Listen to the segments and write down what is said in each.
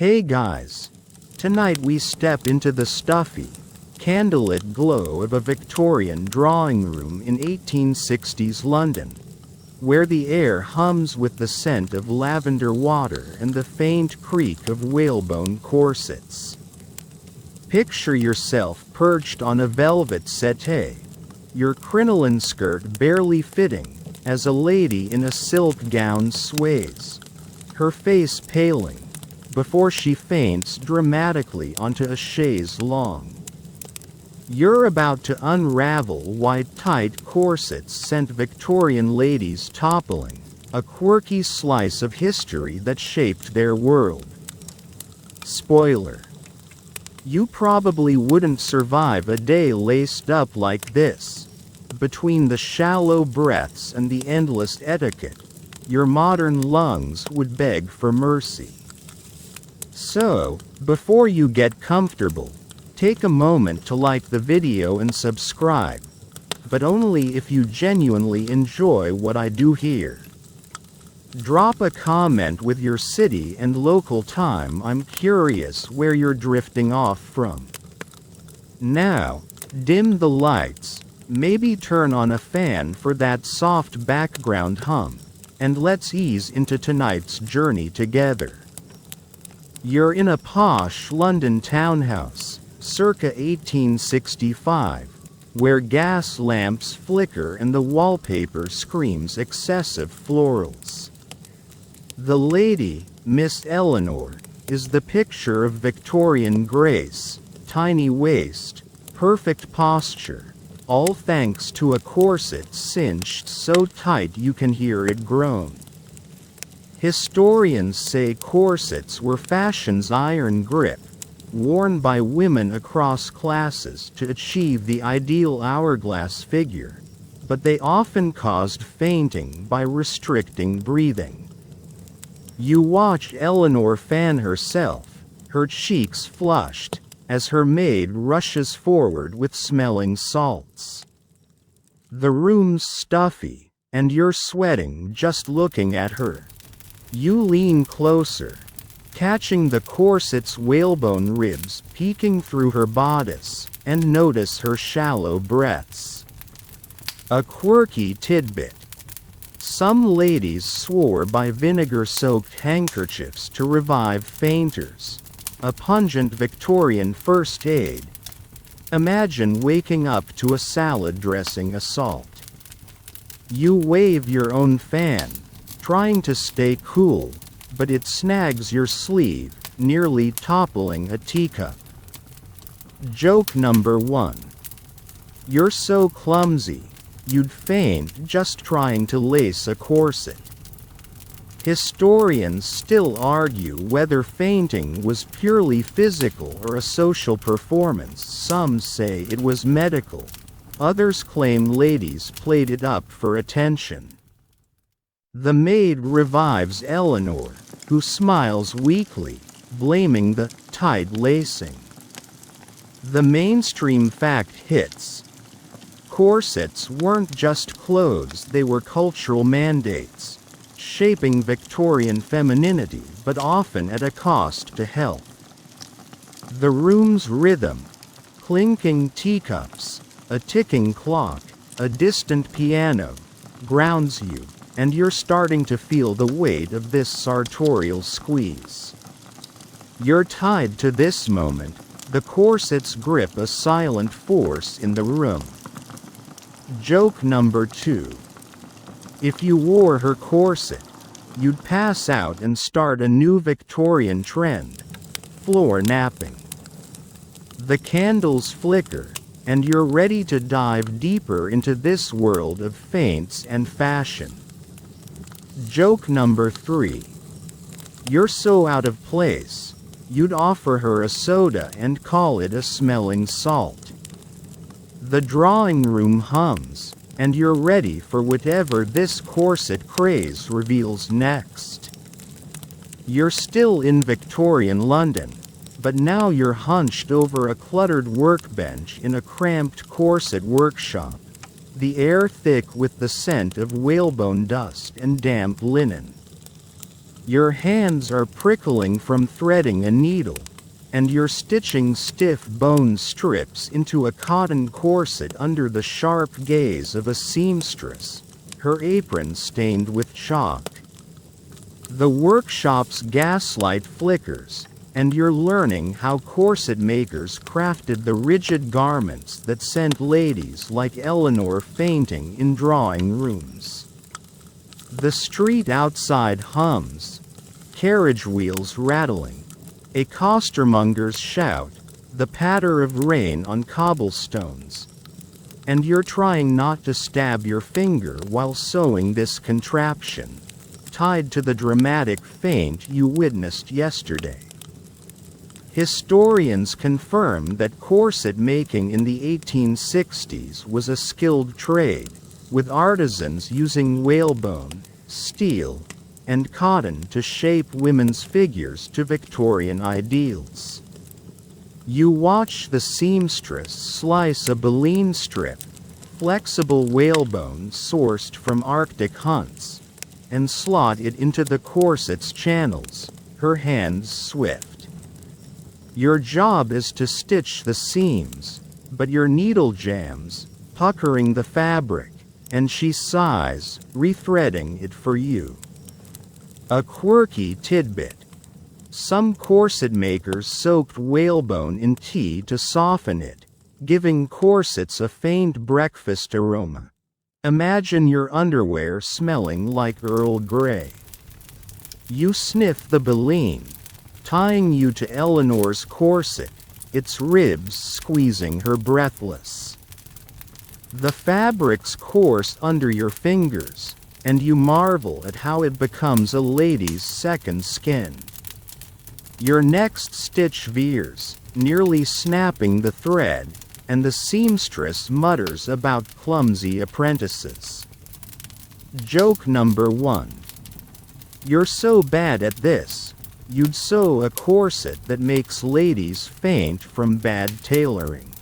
Hey guys! Tonight we step into the stuffy, candlelit glow of a Victorian drawing room in 1860s London, where the air hums with the scent of lavender water and the faint creak of whalebone corsets. Picture yourself perched on a velvet settee, your crinoline skirt barely fitting, as a lady in a silk gown sways, her face paling, before she faints dramatically onto a chaise longue. You're about to unravel why tight corsets sent Victorian ladies toppling, a quirky slice of history that shaped their world. Spoiler: you probably wouldn't survive a day laced up like this. Between the shallow breaths and the endless etiquette, your modern lungs would beg for mercy. So, before you get comfortable, take a moment to like the video and subscribe, but only if you genuinely enjoy what I do here. Drop a comment with your city and local time. I'm curious where you're drifting off from. Now, dim the lights, maybe turn on a fan for that soft background hum, and let's ease into tonight's journey together. You're in a posh London townhouse, circa 1865, where gas lamps flicker and the wallpaper screams excessive florals. The lady, Miss Eleanor, is the picture of Victorian grace, tiny waist, perfect posture, all thanks to a corset cinched so tight you can hear it groan. Historians say corsets were fashion's iron grip, worn by women across classes to achieve the ideal hourglass figure, but they often caused fainting by restricting breathing. You watch Eleanor fan herself, her cheeks flushed, as her maid rushes forward with smelling salts. The room's stuffy, and you're sweating just looking at her. You lean closer, catching the corset's whalebone ribs peeking through her bodice, and notice her shallow breaths. A quirky tidbit: some ladies swore by vinegar-soaked handkerchiefs to revive fainters, a pungent Victorian first aid. Imagine waking up to a salad dressing assault. You wave your own fan, trying to stay cool, but it snags your sleeve, nearly toppling a teacup. Joke number 1. You're so clumsy, you'd faint just trying to lace a corset. Historians still argue whether fainting was purely physical or a social performance. Some say it was medical. Others claim ladies played it up for attention. The maid revives Eleanor, who smiles weakly, blaming the tight lacing. The mainstream fact hits. Corsets weren't just clothes, they were cultural mandates, shaping Victorian femininity, but often at a cost to health. The room's rhythm, clinking teacups, a ticking clock, a distant piano, grounds you, and you're starting to feel the weight of this sartorial squeeze. You're tied to this moment, the corset's grip a silent force in the room. Joke number 2. If you wore her corset, you'd pass out and start a new Victorian trend: floor napping. The candles flicker, and you're ready to dive deeper into this world of feints and fashion. Joke number 3. You're so out of place, you'd offer her a soda and call it a smelling salt. The drawing room hums, and you're ready for whatever this corset craze reveals next. You're still in Victorian London, but now you're hunched over a cluttered workbench in a cramped corset workshop, the air thick with the scent of whalebone dust and damp linen. Your hands are prickling from threading a needle, and you're stitching stiff bone strips into a cotton corset under the sharp gaze of a seamstress, her apron stained with chalk. The workshop's gaslight flickers, and you're learning how corset makers crafted the rigid garments that sent ladies like Eleanor fainting in drawing rooms. The street outside hums, carriage wheels rattling, a costermonger's shout, the patter of rain on cobblestones. And you're trying not to stab your finger while sewing this contraption, tied to the dramatic faint you witnessed yesterday. Historians confirm that corset making in the 1860s was a skilled trade, with artisans using whalebone, steel, and cotton to shape women's figures to Victorian ideals. You watch the seamstress slice a baleen strip, flexible whalebone sourced from Arctic hunts, and slot it into the corset's channels, her hands swift. Your job is to stitch the seams, but your needle jams, puckering the fabric, and she sighs, rethreading it for you. A quirky tidbit. Some corset makers soaked whalebone in tea to soften it, giving corsets a faint breakfast aroma. Imagine your underwear smelling like Earl Grey. You sniff the baleen, tying you to Eleanor's corset, its ribs squeezing her breathless. The fabric's coarse under your fingers, and you marvel at how it becomes a lady's second skin. Your next stitch veers, nearly snapping the thread, and the seamstress mutters about clumsy apprentices. Joke number 1. You're so bad at this, you'd sew a corset that makes ladies faint from bad tailoring.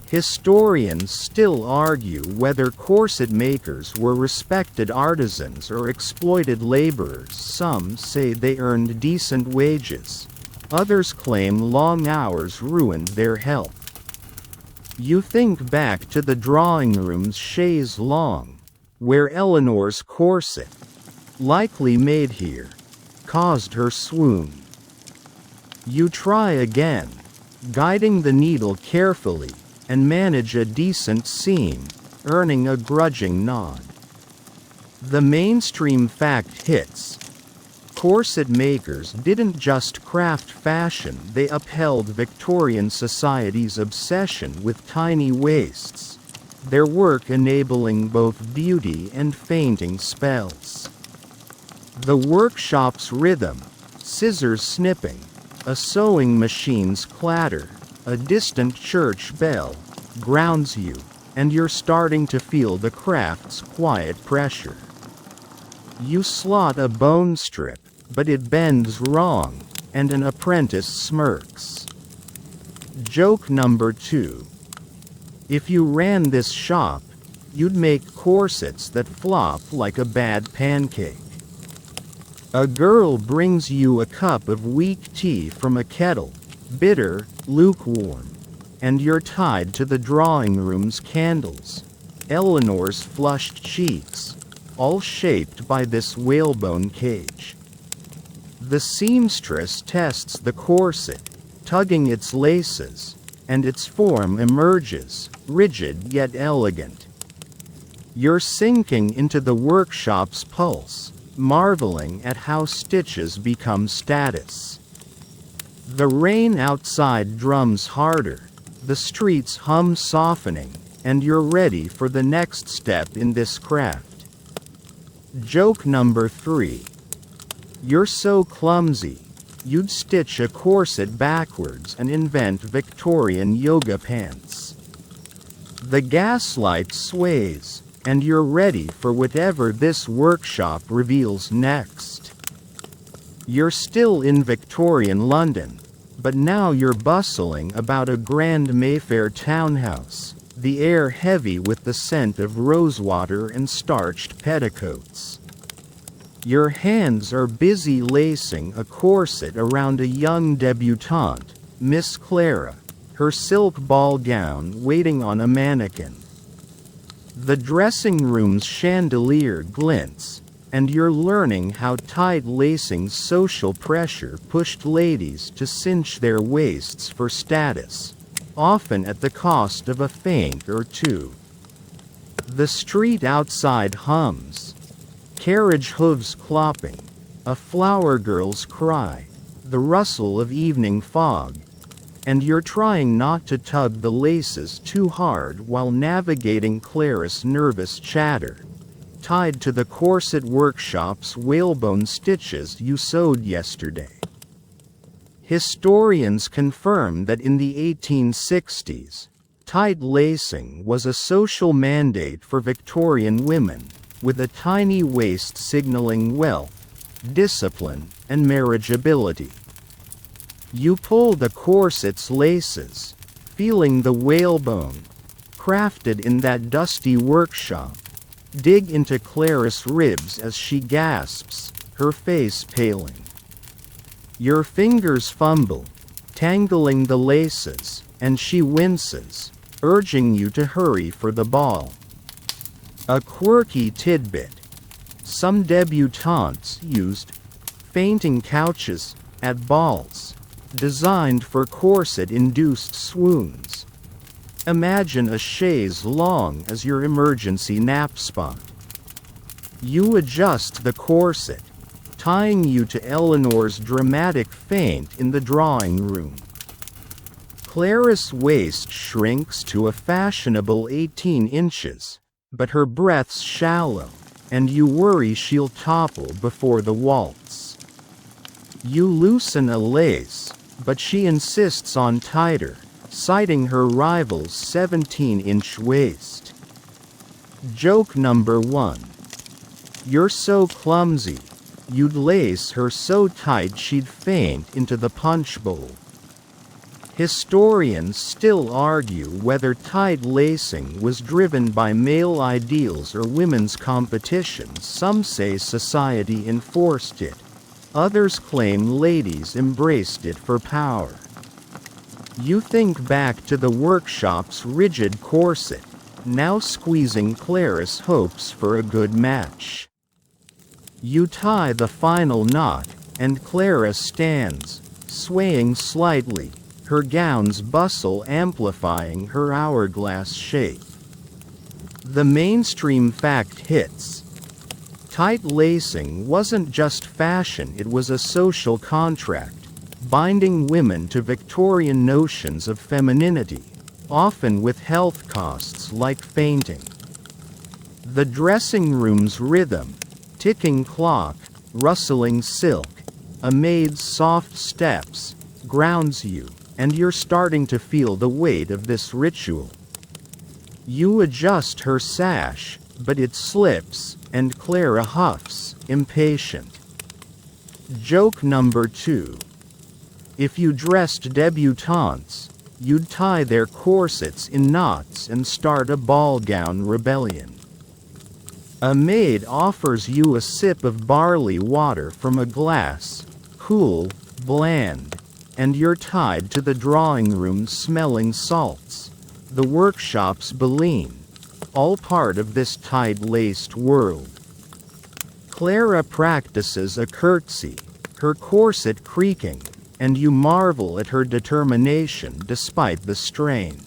Historians still argue whether corset makers were respected artisans or exploited laborers. Some say they earned decent wages. Others claim long hours ruined their health. You think back to the drawing room's chaise longue, where Eleanor's corset, likely made here, caused her swoon. You try again, guiding the needle carefully, and manage a decent seam, earning a grudging nod. The mainstream fact hits. Corset makers didn't just craft fashion, they upheld Victorian society's obsession with tiny waists, their work enabling both beauty and fainting spells. The workshop's rhythm, scissors snipping, a sewing machine's clatter, a distant church bell, grounds you, and you're starting to feel the craft's quiet pressure. You slot a bone strip, but it bends wrong, and an apprentice smirks. Joke number 2. If you ran this shop, you'd make corsets that flop like a bad pancake. A girl brings you a cup of weak tea from a kettle, bitter, lukewarm, and you're tied to the drawing room's candles, Eleanor's flushed cheeks, all shaped by this whalebone cage. The seamstress tests the corset, tugging its laces, and its form emerges, rigid yet elegant. You're sinking into the workshop's pulse, marveling at how stitches become status. The rain outside drums harder, the streets hum softening, and you're ready for the next step in this craft. Joke number 3. You're so clumsy, you'd stitch a corset backwards and invent Victorian yoga pants. The gaslight sways, and you're ready for whatever this workshop reveals next. You're still in Victorian London, but now you're bustling about a grand Mayfair townhouse, the air heavy with the scent of rosewater and starched petticoats. Your hands are busy lacing a corset around a young debutante, Miss Clara, her silk ball gown waiting on a mannequin. The dressing room's chandelier glints, and you're learning how tight lacing social pressure pushed ladies to cinch their waists for status, often at the cost of a feint or two. The street outside hums. Carriage hooves clopping, a flower girl's cry, the rustle of evening fog, and you're trying not to tug the laces too hard while navigating Clara's nervous chatter, tied to the corset workshop's whalebone stitches you sewed yesterday. Historians confirm that in the 1860s, tight lacing was a social mandate for Victorian women, with a tiny waist signaling wealth, discipline, and marriageability. You pull the corset's laces, feeling the whalebone, crafted in that dusty workshop, dig into Clara's ribs as she gasps, her face paling. Your fingers fumble, tangling the laces, and she winces, urging you to hurry for the ball. A quirky tidbit. Some debutantes used fainting couches at balls, designed for corset-induced swoons. Imagine a chaise long as your emergency nap spot. You adjust the corset, tying you to Eleanor's dramatic faint in the drawing room. Clara's waist shrinks to a fashionable 18 inches, but her breath's shallow, and you worry she'll topple before the waltz. You loosen a lace, but she insists on tighter, citing her rival's 17-inch waist. Joke number 1. You're so clumsy, you'd lace her so tight she'd faint into the punch bowl. Historians still argue whether tight lacing was driven by male ideals or women's competition. Some say society enforced it. Others claim ladies embraced it for power. You think back to the workshop's rigid corset, now squeezing Clara's hopes for a good match. You tie the final knot, and Clara stands, swaying slightly, her gown's bustle amplifying her hourglass shape. The mainstream fact hits. Tight lacing wasn't just fashion, it was a social contract, binding women to Victorian notions of femininity, often with health costs like fainting. The dressing room's rhythm, ticking clock, rustling silk, a maid's soft steps, grounds you, and you're starting to feel the weight of this ritual. You adjust her sash, but it slips, and Clara huffs, impatient. Joke number 2. If you dressed debutantes, you'd tie their corsets in knots and start a ball gown rebellion. A maid offers you a sip of barley water from a glass, cool, bland, and you're tied to the drawing room smelling salts, the workshop's baleen, all part of this tight-laced world. Clara practices a curtsy, her corset creaking, and you marvel at her determination despite the strain.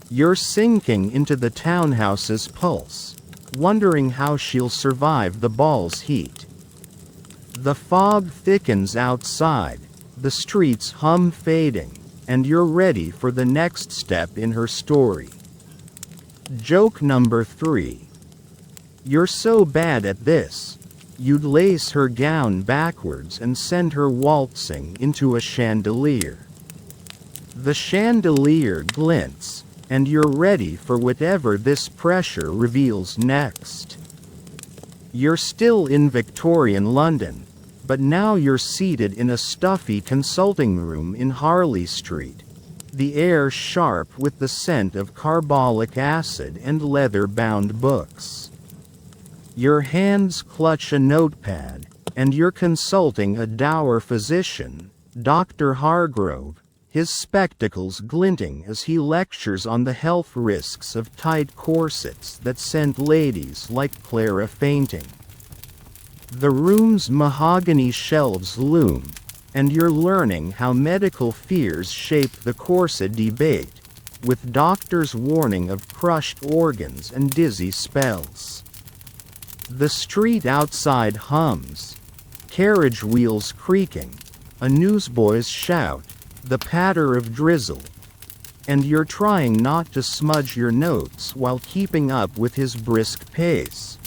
You're sinking into the townhouse's pulse, wondering how she'll survive the ball's heat. The fog thickens outside, the streets hum fading, and you're ready for the next step in her story. Joke number 3. You're so bad at this, you'd lace her gown backwards and send her waltzing into a chandelier. The chandelier glints, and you're ready for whatever this pressure reveals next. You're still in Victorian London, but now you're seated in a stuffy consulting room in Harley Street, the air sharp with the scent of carbolic acid and leather-bound books. Your hands clutch a notepad, and you're consulting a dour physician, Dr. Hargrove, his spectacles glinting as he lectures on the health risks of tight corsets that sent ladies like Clara fainting. The room's mahogany shelves loom, and you're learning how medical fears shape the corset debate, with doctors warning of crushed organs and dizzy spells. The street outside hums, carriage wheels creaking, a newsboy's shout, the patter of drizzle, and you're trying not to smudge your notes while keeping up with his brisk pace,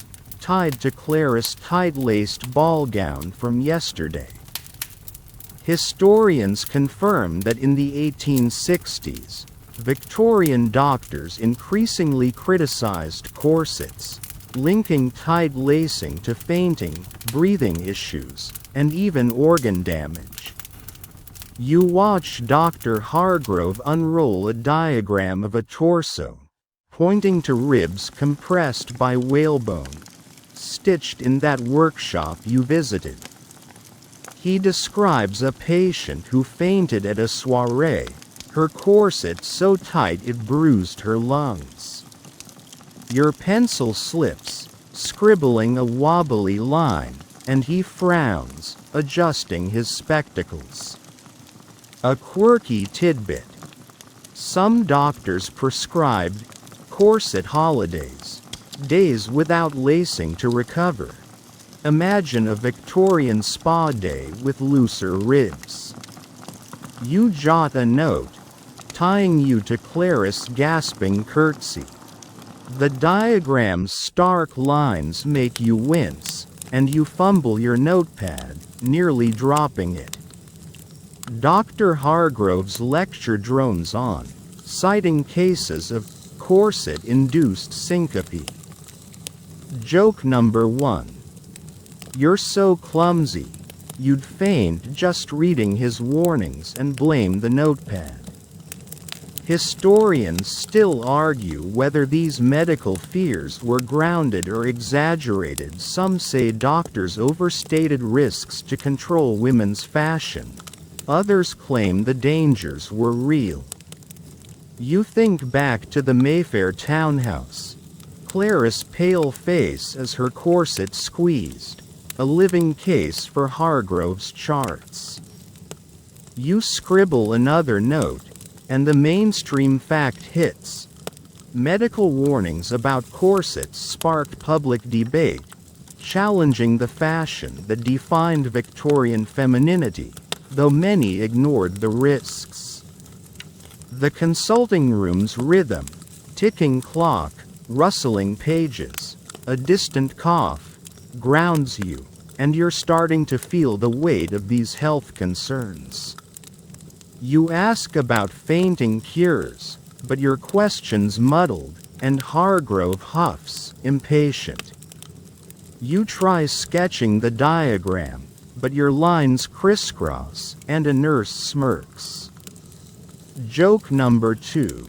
tied to Clara's tight-laced ball gown from yesterday. Historians confirm that in the 1860s, Victorian doctors increasingly criticized corsets, linking tight lacing to fainting, breathing issues, and even organ damage. You watch Dr. Hargrove unroll a diagram of a torso, pointing to ribs compressed by whalebone, stitched in that workshop you visited. He describes a patient who fainted at a soirée, her corset so tight it bruised her lungs. Your pencil slips, scribbling a wobbly line, and he frowns, adjusting his spectacles. A quirky tidbit. Some doctors prescribed corset holidays, days without lacing to recover. Imagine a Victorian spa day with looser ribs. You jot a note, tying you to Clara's gasping curtsy. The diagram's stark lines make you wince, and you fumble your notepad, nearly dropping it. Dr. Hargrove's lecture drones on, citing cases of corset-induced syncope. Joke number 1. You're so clumsy, you'd faint just reading his warnings and blame the notepad. Historians still argue whether these medical fears were grounded or exaggerated. Some say doctors overstated risks to control women's fashion. Others claim the dangers were real. You think back to the Mayfair townhouse. Clara's pale face as her corset squeezed, a living case for Hargrove's charts. You scribble another note, and the mainstream fact hits. Medical warnings about corsets sparked public debate, challenging the fashion that defined Victorian femininity, though many ignored the risks. The consulting room's rhythm, ticking clock, rustling pages, a distant cough, grounds you, and you're starting to feel the weight of these health concerns. You ask about fainting cures, but your question's muddled, and Hargrove huffs, impatient. You try sketching the diagram, but your lines crisscross, and a nurse smirks. Joke number 2.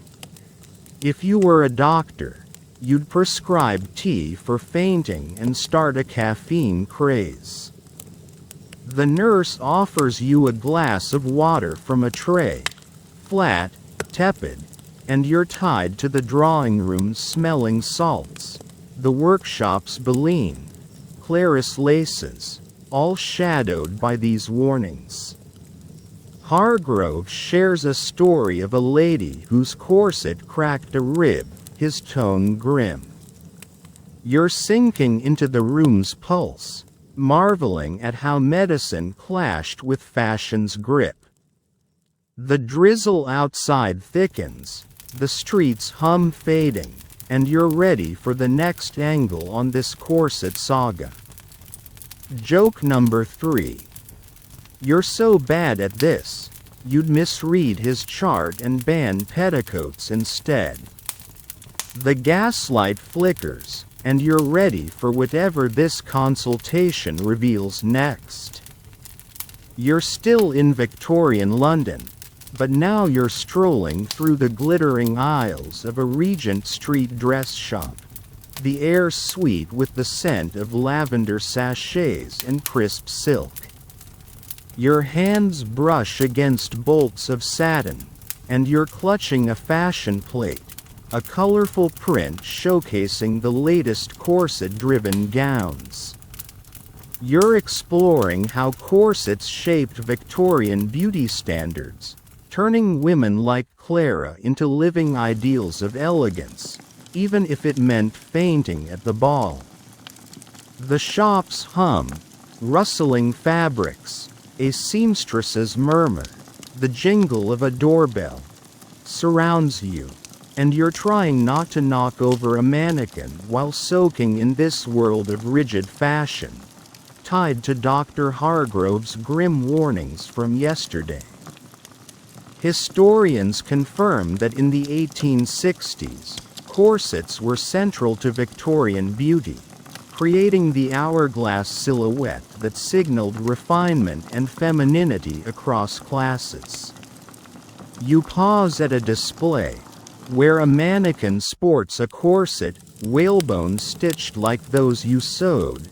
If you were a doctor, you'd prescribe tea for fainting and start a caffeine craze. The nurse offers you a glass of water from a tray, flat, tepid, and you're tied to the drawing room smelling salts, the workshop's baleen, Clarice laces, all shadowed by these warnings. Hargrove shares a story of a lady whose corset cracked a rib, his tone grim. You're sinking into the room's pulse, marveling at how medicine clashed with fashion's grip. The drizzle outside thickens, the streets hum fading, and you're ready for the next angle on this corset saga. Joke number 3. You're so bad at this, you'd misread his chart and ban petticoats instead. The gaslight flickers, and you're ready for whatever this consultation reveals next. You're still in Victorian London, but now you're strolling through the glittering aisles of a Regent Street dress shop. the air sweet with the scent of lavender sachets and crisp silk. Your hands brush against bolts of satin, and you're clutching a fashion plate, a colorful print showcasing the latest corset-driven gowns. You're exploring how corsets shaped Victorian beauty standards, turning women like Clara into living ideals of elegance, even if it meant fainting at the ball. The shop's hum, rustling fabrics, a seamstress's murmur, the jingle of a doorbell, surrounds you, and you're trying not to knock over a mannequin while soaking in this world of rigid fashion, tied to Dr. Hargrove's grim warnings from yesterday. Historians confirm that in the 1860s, corsets were central to Victorian beauty, creating the hourglass silhouette that signaled refinement and femininity across classes. You pause at a display, where a mannequin sports a corset, whalebone stitched like those you sewed,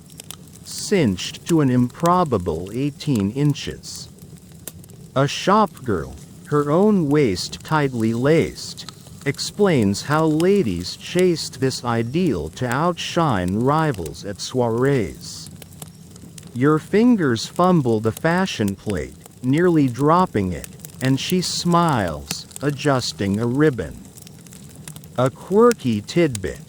cinched to an improbable 18 inches. A shopgirl, her own waist tightly laced, explains how ladies chased this ideal to outshine rivals at soirees. Your fingers fumble the fashion plate, nearly dropping it, and she smiles, adjusting a ribbon. A quirky tidbit.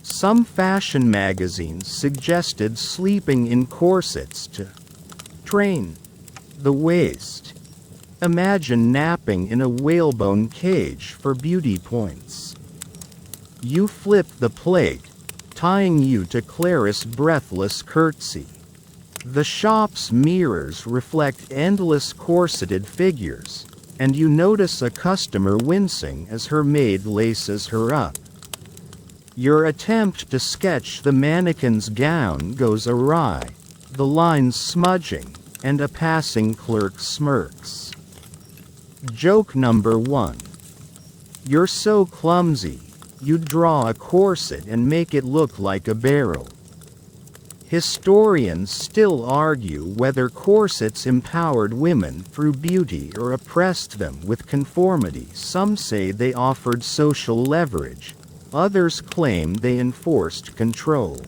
Some fashion magazines suggested sleeping in corsets to train the waist. Imagine napping in a whalebone cage for beauty points. You flip the plate, tying you to Clara's breathless curtsy. The shop's mirrors reflect endless corseted figures, and you notice a customer wincing as her maid laces her up. Your attempt to sketch the mannequin's gown goes awry, the lines smudging, and a passing clerk smirks. Joke number 1. You're so clumsy, you'd draw a corset and make it look like a barrel. Historians still argue whether corsets empowered women through beauty or oppressed them with conformity. Some say they offered social leverage, others claim they enforced control.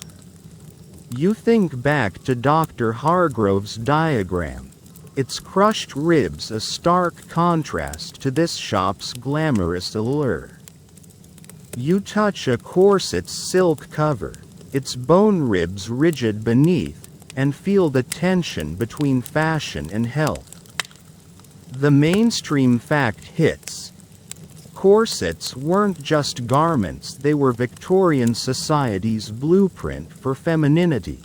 You think back to Dr. Hargrove's diagram, its crushed ribs a stark contrast to this shop's glamorous allure. You touch a corset's silk cover, its bone ribs rigid beneath, and feel the tension between fashion and health. The mainstream fact hits. Corsets weren't just garments, they were Victorian society's blueprint for femininity,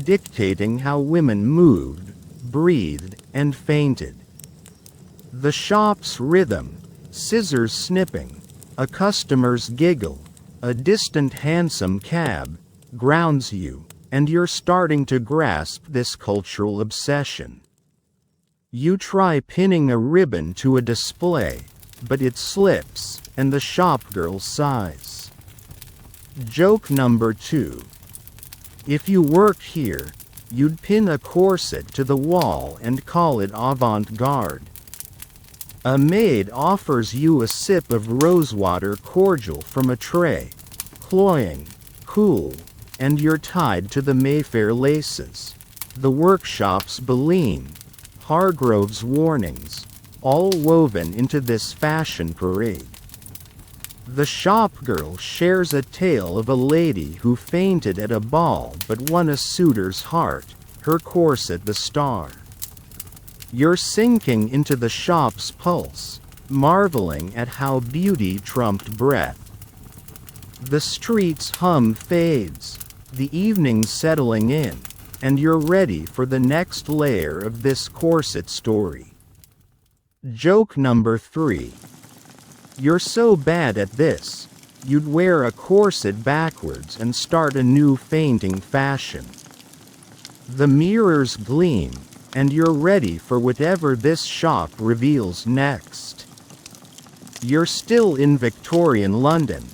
dictating how women moved, breathed, and fainted. The shop's rhythm, scissors snipping, a customer's giggle, a distant hansom cab, grounds you, and you're starting to grasp this cultural obsession. You try pinning a ribbon to a display, but it slips, and the shopgirl sighs. Joke number 2. If you worked here, you'd pin a corset to the wall and call it avant-garde. A maid offers you a sip of rosewater cordial from a tray, cloying, cool, and you're tied to the Mayfair laces, the workshop's Beline, Hargrove's warnings, all woven into this fashion parade. The shopgirl shares a tale of a lady who fainted at a ball but won a suitor's heart, her corset the star. You're sinking into the shop's pulse, marveling at how beauty trumped breath. The street's hum fades, the evening's settling in, and you're ready for the next layer of this corset story. Joke number 3. You're so bad at this, you'd wear a corset backwards and start a new fainting fashion. The mirrors gleam, and you're ready for whatever this shop reveals next. You're still in Victorian London,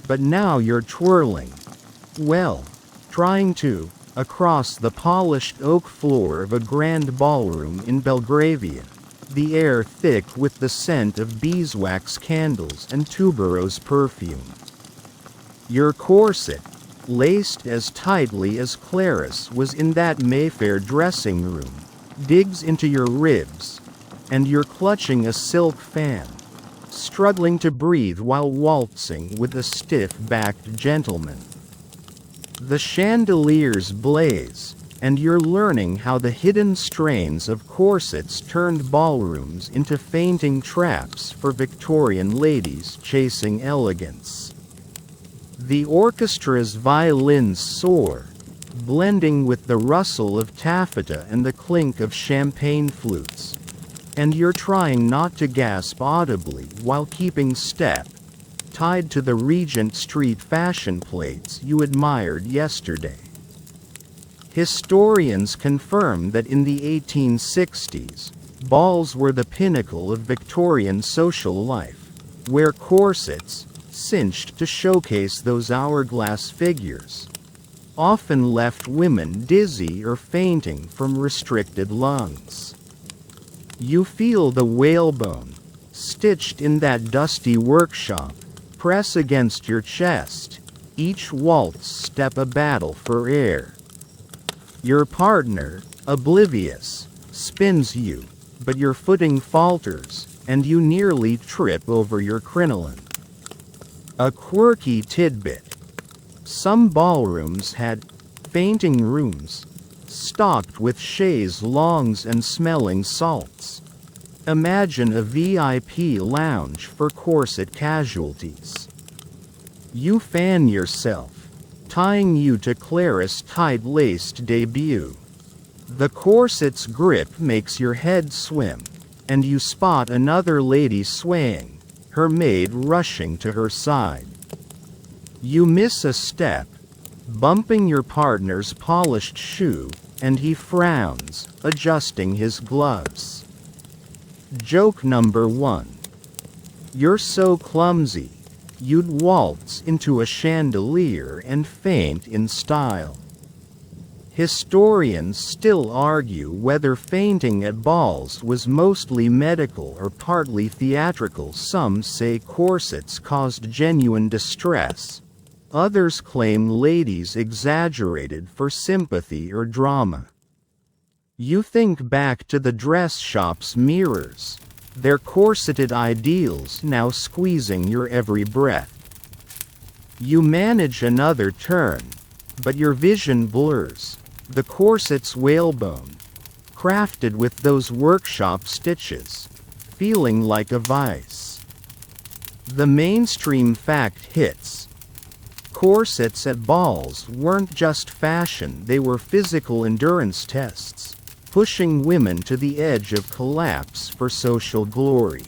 but now you're twirling, Well, trying to, across the polished oak floor of a grand ballroom in Belgravia, the air thick with the scent of beeswax candles and tuberose perfume. Your corset, laced as tightly as Clarice was in that Mayfair dressing room, digs into your ribs, and you're clutching a silk fan, struggling to breathe while waltzing with a stiff-backed gentleman. The chandeliers blaze, and you're learning how the hidden strains of corsets turned ballrooms into fainting traps for Victorian ladies chasing elegance. The orchestra's violins soar, blending with the rustle of taffeta and the clink of champagne flutes, and you're trying not to gasp audibly while keeping step, tied to the Regent Street fashion plates you admired yesterday. Historians confirm that in the 1860s, balls were the pinnacle of Victorian social life, where corsets, cinched to showcase those hourglass figures, often left women dizzy or fainting from restricted lungs. You feel the whalebone, stitched in that dusty workshop, press against your chest, each waltz step a battle for air. Your partner, oblivious, spins you, but your footing falters, and you nearly trip over your crinoline. A quirky tidbit. Some ballrooms had fainting rooms, stocked with chaise longues and smelling salts. Imagine a VIP lounge for corset casualties. You fan yourself, tying you to Clarice's tight-laced debut. The corset's grip makes your head swim, and you spot another lady swaying, her maid rushing to her side. You miss a step, bumping your partner's polished shoe, and he frowns, adjusting his gloves. Joke number 1. You're so clumsy, you'd waltz into a chandelier and faint in style. Historians still argue whether fainting at balls was mostly medical or partly theatrical. Some say corsets caused genuine distress. Others claim ladies exaggerated for sympathy or drama. You think back to the dress shop's mirrors, their corseted ideals now squeezing your every breath. You manage another turn, but your vision blurs. The corset's whalebone, crafted with those workshop stitches, feeling like a vice. The mainstream fact hits. Corsets at balls weren't just fashion, they were physical endurance tests, pushing women to the edge of collapse for social glory.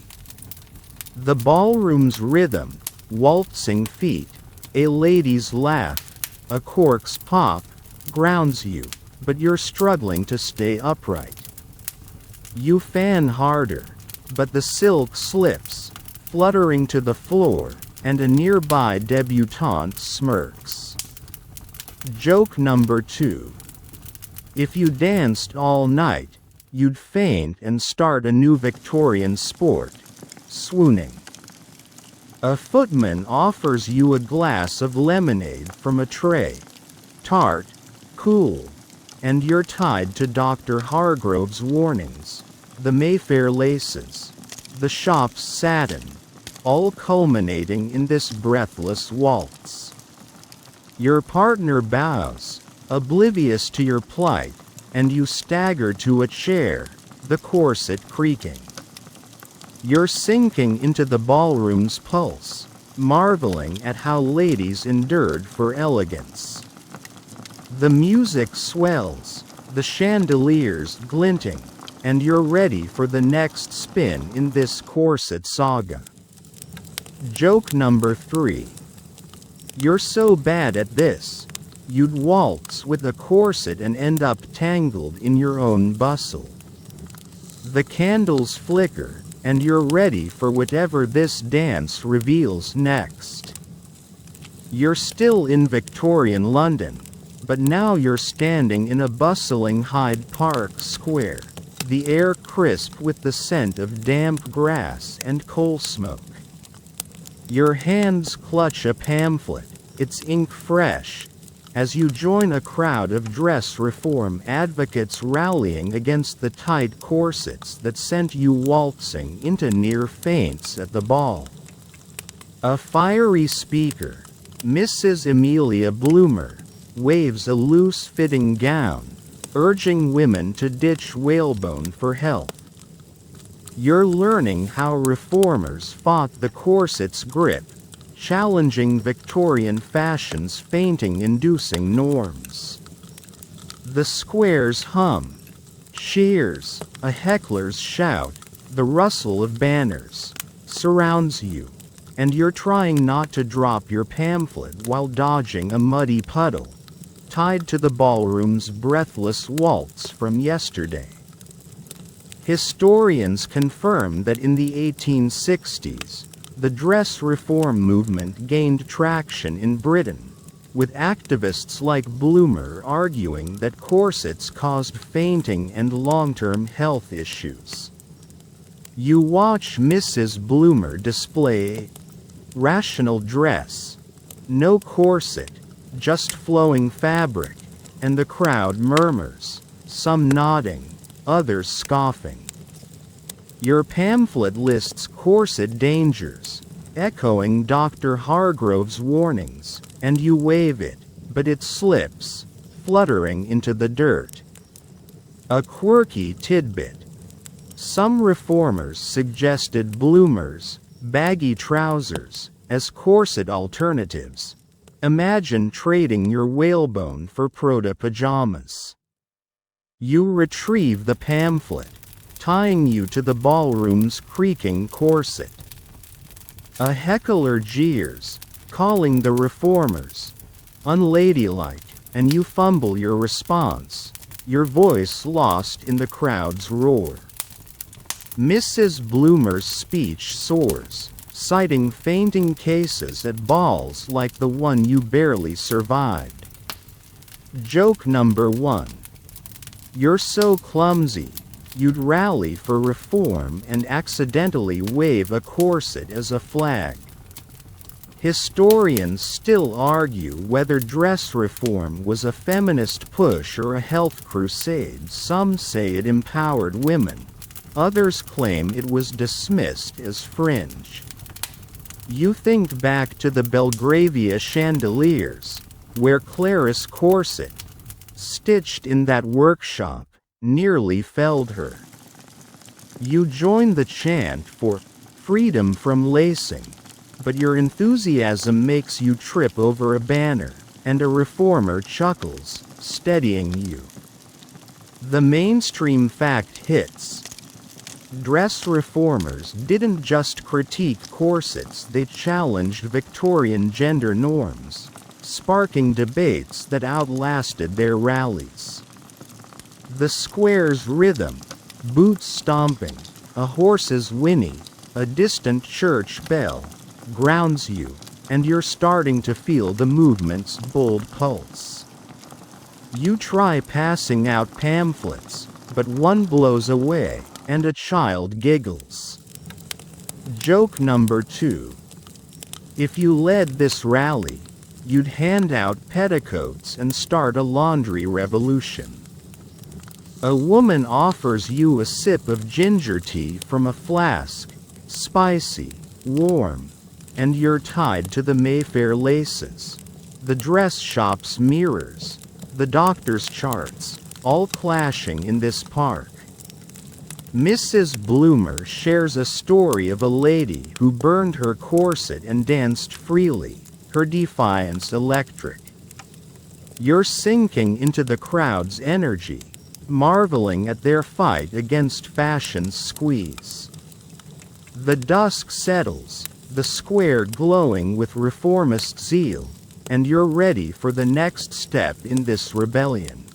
The ballroom's rhythm, waltzing feet, a lady's laugh, a cork's pop, grounds you, but you're struggling to stay upright. You fan harder, but the silk slips, fluttering to the floor, and a nearby debutante smirks. Joke number 2. If you danced all night, you'd faint and start a new Victorian sport, swooning. A footman offers you a glass of lemonade from a tray, tart, cool, and you're tied to Dr. Hargrove's warnings, the Mayfair laces, the shop's satin, all culminating in this breathless waltz. Your partner bows, oblivious to your plight, and you stagger to a chair, the corset creaking. You're sinking into the ballroom's pulse, marveling at how ladies endured for elegance. The music swells, the chandeliers glinting, and you're ready for the next spin in this corset saga. Joke number 3. You're so bad at this, you'd waltz with a corset and end up tangled in your own bustle. The candles flicker, and you're ready for whatever this dance reveals next. You're still in Victorian London, but now you're standing in a bustling Hyde Park Square, the air crisp with the scent of damp grass and coal smoke. Your hands clutch a pamphlet, its ink fresh, as you join a crowd of dress reform advocates rallying against the tight corsets that sent you waltzing into near faints at the ball. A fiery speaker, Mrs. Amelia Bloomer, waves a loose-fitting gown, urging women to ditch whalebone for health. You're learning how reformers fought the corset's grip, challenging Victorian fashion's fainting-inducing norms. The squares hum. Cheers, a heckler's shout, the rustle of banners, surrounds you, and you're trying not to drop your pamphlet while dodging a muddy puddle, tied to the ballroom's breathless waltz from yesterday. Historians confirm that in the 1860s, the dress reform movement gained traction in Britain, with activists like Bloomer arguing that corsets caused fainting and long-term health issues. You watch Mrs. Bloomer display rational dress, no corset, just flowing fabric, and the crowd murmurs, some nodding, others scoffing. Your pamphlet lists corset dangers, echoing Dr. Hargrove's warnings, and you wave it, but it slips, fluttering into the dirt. A quirky tidbit. Some reformers suggested bloomers, baggy trousers, as corset alternatives. Imagine trading your whalebone for proto-pajamas. You retrieve the pamphlet, tying you to the ballroom's creaking corset. A heckler jeers, calling the reformers unladylike, and you fumble your response, your voice lost in the crowd's roar. Mrs. Bloomer's speech soars, citing fainting cases at balls like the one you barely survived. Joke number 1. You're so clumsy, you'd rally for reform and accidentally wave a corset as a flag. Historians still argue whether dress reform was a feminist push or a health crusade. Some say it empowered women. Others claim it was dismissed as fringe. You think back to the Belgravia chandeliers, where Clarice corset, stitched in that workshop, nearly felled her. You join the chant for freedom from lacing, but your enthusiasm makes you trip over a banner, and a reformer chuckles, steadying you. The mainstream fact hits. Dress reformers didn't just critique corsets, they challenged Victorian gender norms, sparking debates that outlasted their rallies. The square's rhythm, boots stomping, a horse's whinny, a distant church bell, grounds you, and you're starting to feel the movement's bold pulse. You try passing out pamphlets, but one blows away, and a child giggles. Joke number 2. If you led this rally, you'd hand out petticoats and start a laundry revolution. A woman offers you a sip of ginger tea from a flask, spicy, warm, and you're tied to the Mayfair laces, the dress shop's mirrors, the doctor's charts, all clashing in this park. Mrs. Bloomer shares a story of a lady who burned her corset and danced freely, her defiance electric. You're sinking into the crowd's energy, marveling at their fight against fashion's squeeze. The dusk settles, the square glowing with reformist zeal, and you're ready for the next step in this rebellion.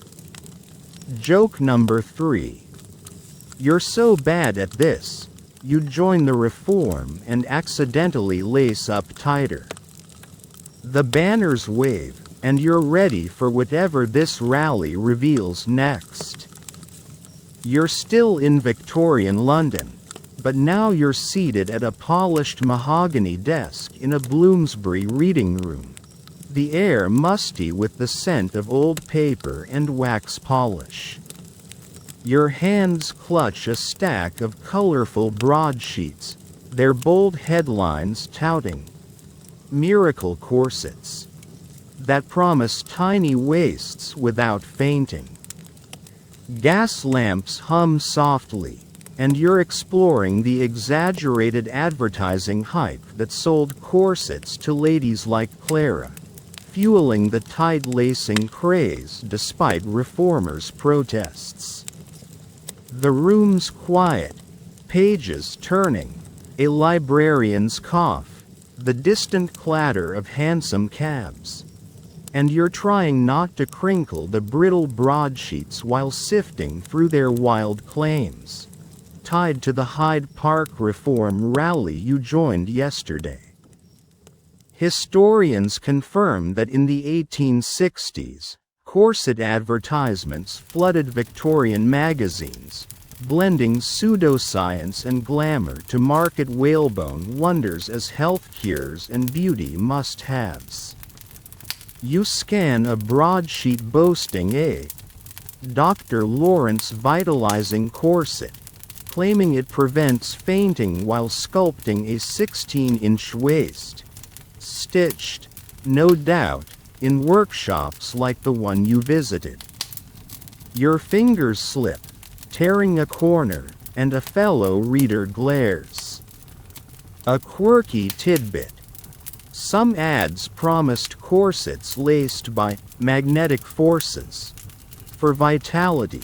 Joke number 3. You're so bad at this, you join the reform and accidentally lace up tighter. The banners wave, and you're ready for whatever this rally reveals next. You're still in Victorian London, but now you're seated at a polished mahogany desk in a Bloomsbury reading room, the air musty with the scent of old paper and wax polish. Your hands clutch a stack of colorful broadsheets, their bold headlines touting miracle corsets that promise tiny waists without fainting. Gas lamps hum softly, and you're exploring the exaggerated advertising hype that sold corsets to ladies like Clara, fueling the tight-lacing craze despite reformers' protests. The room's quiet, pages turning, a librarian's cough, the distant clatter of hansom cabs. And you're trying not to crinkle the brittle broadsheets while sifting through their wild claims, tied to the Hyde Park reform rally you joined yesterday. Historians confirm that in the 1860s, corset advertisements flooded Victorian magazines, blending pseudoscience and glamour to market whalebone wonders as health cures and beauty must-haves. You scan a broadsheet boasting a Dr. Lawrence vitalizing corset, claiming it prevents fainting while sculpting a 16-inch waist, stitched, no doubt, in workshops like the one you visited. Your fingers slip, tearing a corner, and a fellow reader glares. A quirky tidbit. Some ads promised corsets laced by magnetic forces. For vitality,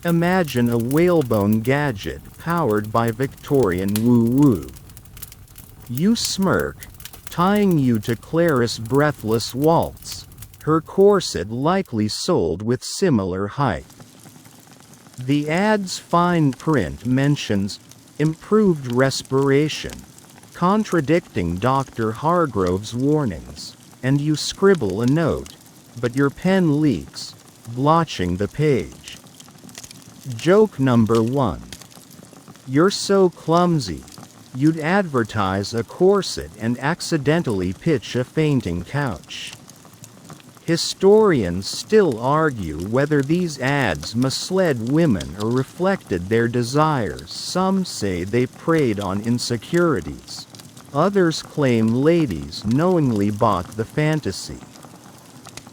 imagine a whalebone gadget powered by Victorian woo-woo. You smirk, tying you to Clara's breathless waltz, her corset likely sold with similar hype. The ad's fine print mentions improved respiration, contradicting Dr. Hargrove's warnings, and you scribble a note, but your pen leaks, blotching the page. Joke number 1. You're so clumsy, you'd advertise a corset and accidentally pitch a fainting couch. Historians still argue whether these ads misled women or reflected their desires. Some say they preyed on insecurities. Others claim ladies knowingly bought the fantasy.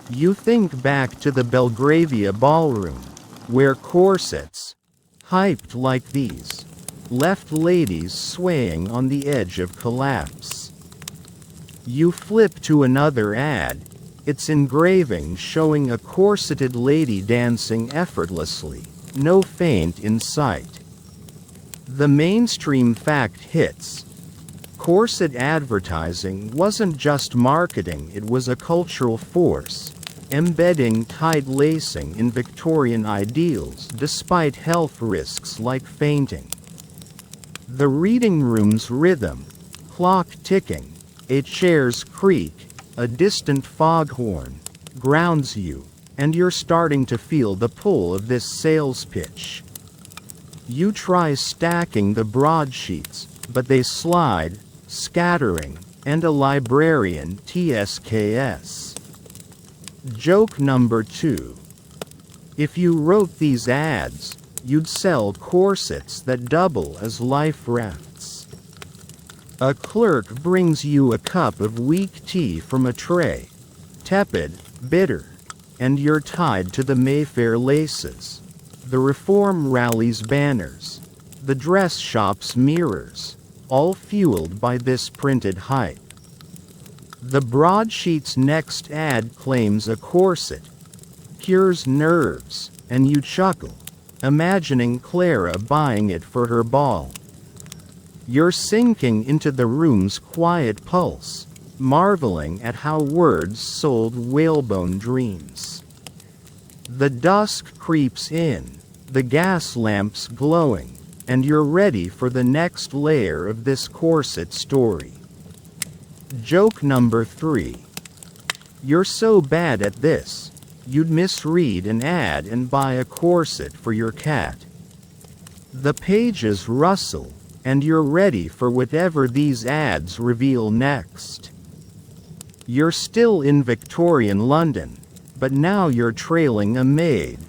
You think back to the Belgravia ballroom, where corsets, hyped like these, left ladies swaying on the edge of collapse. You flip to another ad, its engraving showing a corseted lady dancing effortlessly, no feint in sight. The mainstream fact hits. Corset advertising wasn't just marketing, it was a cultural force, embedding tight lacing in Victorian ideals despite health risks like fainting. The reading room's rhythm, clock ticking, a chair's creak, a distant foghorn, grounds you, and you're starting to feel the pull of this sales pitch. You try stacking the broadsheets, but they slide, scattering, and a librarian TSKS. Joke number 2. If you wrote these ads, you'd sell corsets that double as life rafts. A clerk brings you a cup of weak tea from a tray, tepid, bitter, and you're tied to the Mayfair laces, the Reform Rally's banners, the dress shop's mirrors, all fueled by this printed hype. The broadsheet's next ad claims a corset, cures nerves, and you chuckle, imagining Clara buying it for her ball. You're sinking into the room's quiet pulse, marveling at how words sold whalebone dreams. The dusk creeps in, the gas lamps glowing, and you're ready for the next layer of this corset story. Joke number 3. You're so bad at this, you'd misread an ad and buy a corset for your cat. The pages rustle, and you're ready for whatever these ads reveal next. You're still in Victorian London, but now you're trailing a maid,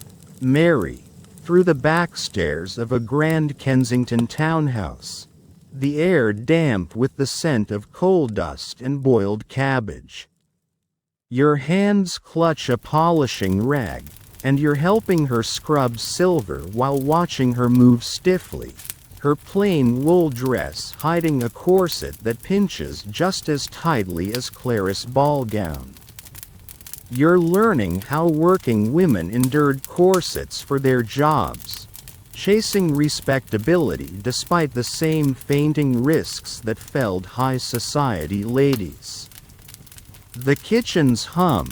Mary, through the back stairs of a grand Kensington townhouse, the air damp with the scent of coal dust and boiled cabbage. Your hands clutch a polishing rag, and you're helping her scrub silver while watching her move stiffly, her plain wool dress hiding a corset that pinches just as tightly as Clarice's ball gown. You're learning how working women endured corsets for their jobs, chasing respectability despite the same fainting risks that felled high society ladies. The kitchen's hum,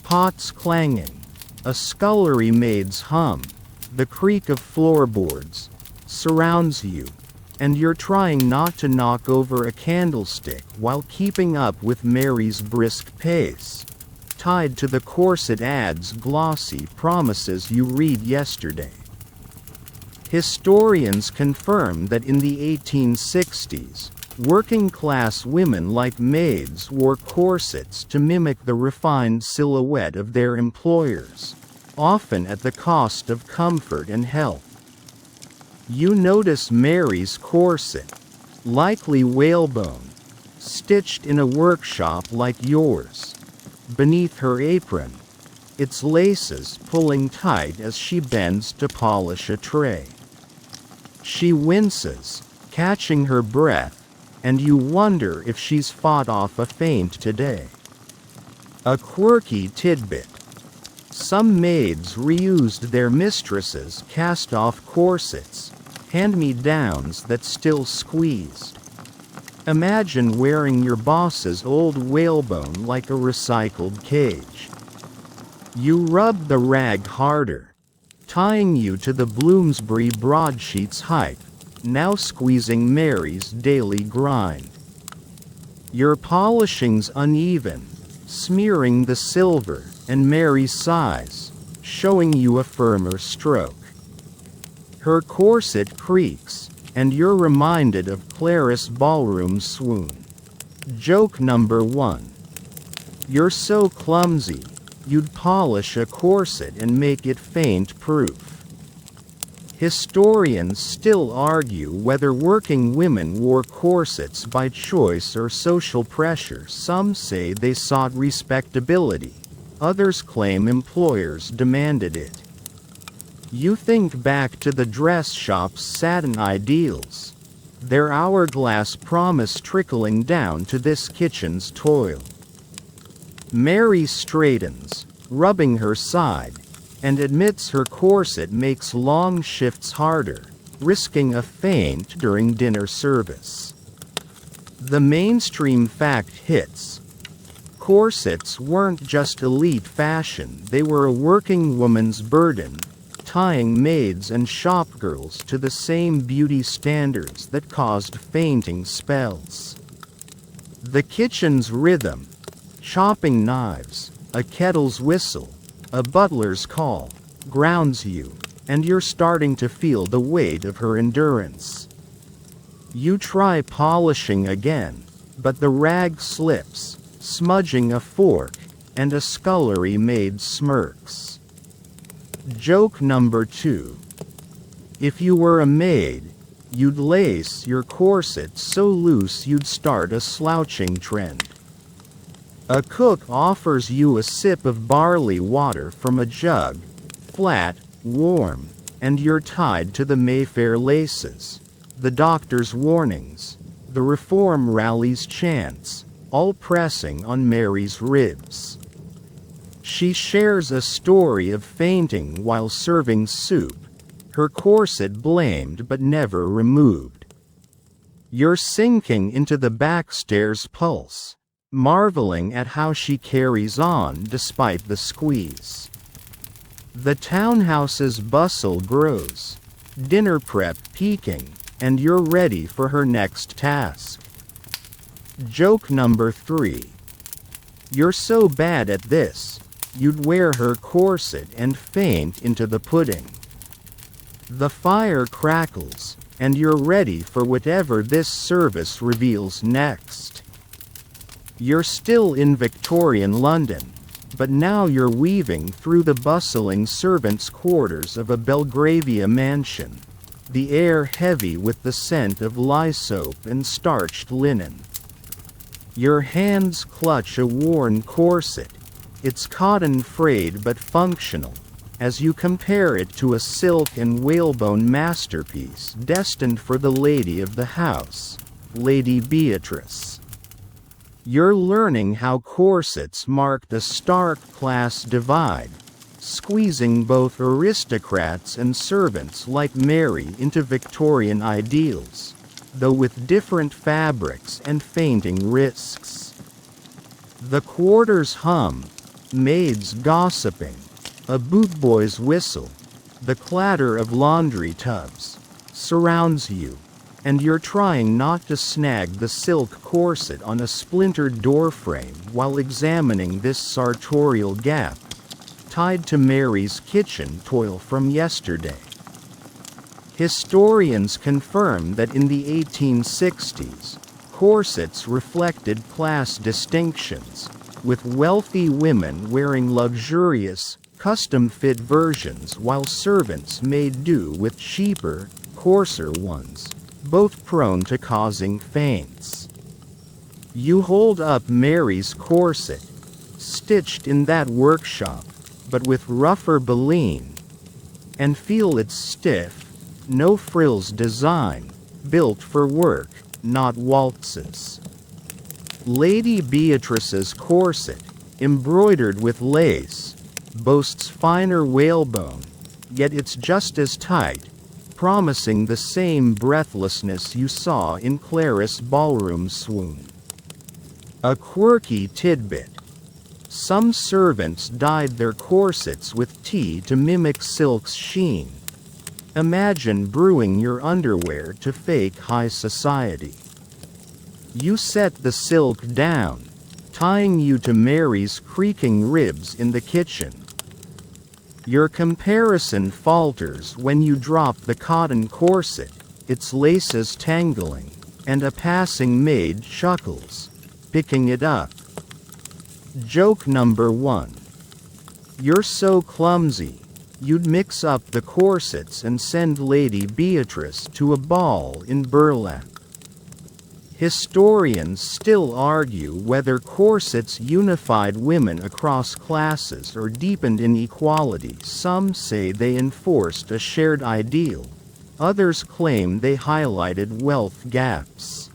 pots clanging, a scullery maid's hum, the creak of floorboards, surrounds you, and you're trying not to knock over a candlestick while keeping up with Mary's brisk pace, tied to the corset ad's glossy promises you read yesterday. Historians confirm that in the 1860s, working-class women like maids wore corsets to mimic the refined silhouette of their employers, often at the cost of comfort and health. You notice Mary's corset, likely whalebone, stitched in a workshop like yours, beneath her apron, its laces pulling tight as she bends to polish a tray. She winces, catching her breath, and you wonder if she's fought off a faint today. A quirky tidbit. Some maids reused their mistresses' cast-off corsets, hand-me-downs that still squeezed. Imagine wearing your boss's old whalebone like a recycled cage. You rub the rag harder, tying you to the Bloomsbury broadsheet's height, now squeezing Mary's daily grind. Your polishing's uneven, smearing the silver, and Mary sighs, showing you a firmer stroke. Her corset creaks, and you're reminded of Clarice's ballroom swoon. Joke number 1. You're so clumsy, you'd polish a corset and make it faint-proof. Historians still argue whether working women wore corsets by choice or social pressure. Some say they sought respectability, others claim employers demanded it. You think back to the dress shop's satin ideals, their hourglass promise trickling down to this kitchen's toil. Mary straightens, rubbing her side, and admits her corset makes long shifts harder, risking a faint during dinner service. The mainstream fact hits. Corsets weren't just elite fashion, they were a working woman's burden, tying maids and shopgirls to the same beauty standards that caused fainting spells. The kitchen's rhythm, chopping knives, a kettle's whistle, a butler's call, grounds you, and you're starting to feel the weight of her endurance. You try polishing again, but the rag slips, smudging a fork, and a scullery maid smirks. Joke number 2. If you were a maid, you'd lace your corset so loose you'd start a slouching trend. A cook offers you a sip of barley water from a jug, flat, warm, and you're tied to the Mayfair laces, the doctor's warnings, the Reform Rally's chants, all pressing on Mary's ribs. She shares a story of fainting while serving soup, her corset blamed but never removed. You're sinking into the backstairs pulse, marveling at how she carries on despite the squeeze. The townhouse's bustle grows, dinner prep peaking, and you're ready for her next task. Joke number 3. You're so bad at this, you'd wear her corset and faint into the pudding. The fire crackles, and you're ready for whatever this service reveals next. You're still in Victorian London, but now you're weaving through the bustling servants' quarters of a Belgravia mansion, the air heavy with the scent of lye soap and starched linen. Your hands clutch a worn corset, its cotton frayed but functional, as you compare it to a silk and whalebone masterpiece destined for the lady of the house, Lady Beatrice. You're learning how corsets marked a stark class divide, squeezing both aristocrats and servants like Mary into Victorian ideals, though with different fabrics and fainting risks. The quarters hum, maids gossiping, a bootboy's whistle, the clatter of laundry tubs, surrounds you, and you're trying not to snag the silk corset on a splintered doorframe while examining this sartorial gap, tied to Mary's kitchen toil from yesterday. Historians confirm that in the 1860s, corsets reflected class distinctions, with wealthy women wearing luxurious, custom-fit versions while servants made do with cheaper, coarser ones, both prone to causing faints. You hold up Mary's corset, stitched in that workshop, but with rougher baleen, and feel its stiff, no-frills design, built for work, not waltzes. Lady Beatrice's corset, embroidered with lace, boasts finer whalebone, yet it's just as tight, promising the same breathlessness you saw in Clarice Ballroom's swoon. A quirky tidbit. Some servants dyed their corsets with tea to mimic silk's sheen. Imagine brewing your underwear to fake high society. You set the silk down, tying you to Mary's creaking ribs in the kitchen. Your comparison falters when you drop the cotton corset, its laces tangling, and a passing maid chuckles, picking it up. Joke number 1. You're so clumsy, you'd mix up the corsets and send Lady Beatrice to a ball in burlap. Historians still argue whether corsets unified women across classes or deepened inequality. Some say they enforced a shared ideal. Others claim they highlighted wealth gaps.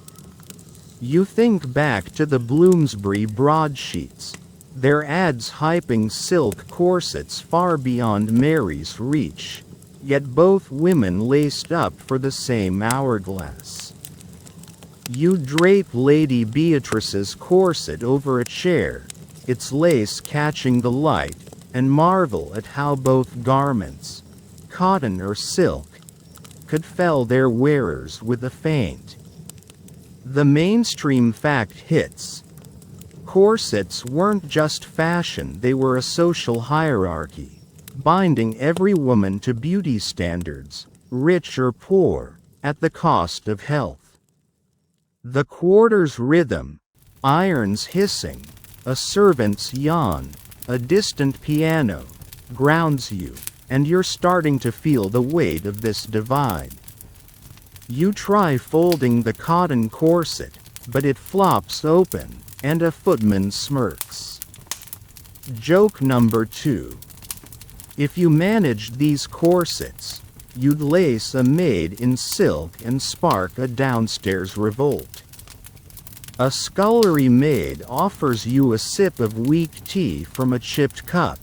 You think back to the Bloomsbury broadsheets, their ads hyping silk corsets far beyond Mary's reach, yet both women laced up for the same hourglass. You drape Lady Beatrice's corset over a chair, its lace catching the light, and marvel at how both garments, cotton or silk, could fell their wearers with a feint. The mainstream fact hits. Corsets weren't just fashion, they were a social hierarchy, binding every woman to beauty standards, rich or poor, at the cost of health. The quarters rhythm, irons hissing, a servant's yawn, a distant piano, grounds you, and you're starting to feel the weight of this divide. You try folding the cotton corset, but it flops open, and a footman smirks. Joke number 2. If you managed these corsets, you'd lace a maid in silk and spark a downstairs revolt. A scullery maid offers you a sip of weak tea from a chipped cup,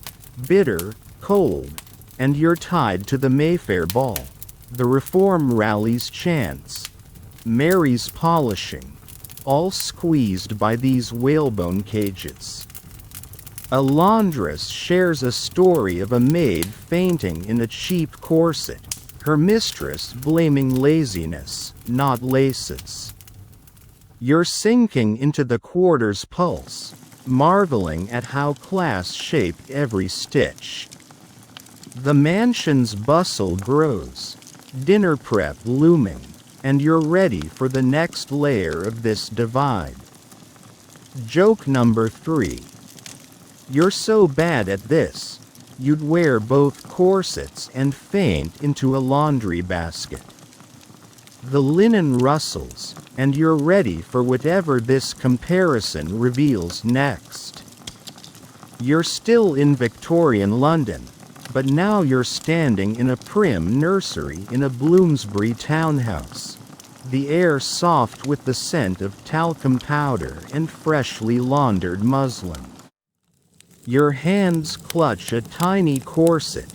bitter, cold, and you're tied to the Mayfair ball, the Reform Rally's chants, Mary's polishing, all squeezed by these whalebone cages. A laundress shares a story of a maid fainting in a cheap corset, her mistress blaming laziness, not laces. You're sinking into the quarter's pulse, marveling at how class shaped every stitch. The mansion's bustle grows, dinner prep looming, and you're ready for the next layer of this divide. Joke number 3. You're so bad at this, you'd wear both corsets and faint into a laundry basket. The linen rustles, and you're ready for whatever this comparison reveals next. You're still in Victorian London, but now you're standing in a prim nursery in a Bloomsbury townhouse. The air soft with the scent of talcum powder and freshly laundered muslin. Your hands clutch a tiny corset.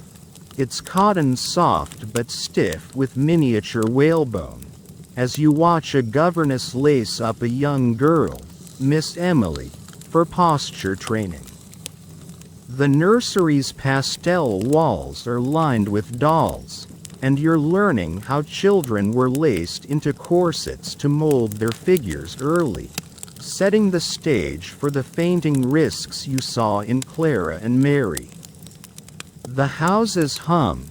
It's cotton soft but stiff with miniature whalebone, as you watch a governess lace up a young girl, Miss Emily, for posture training. The nursery's pastel walls are lined with dolls, and you're learning how children were laced into corsets to mold their figures early, setting the stage for the fainting risks you saw in Clara and Mary. The house's hum,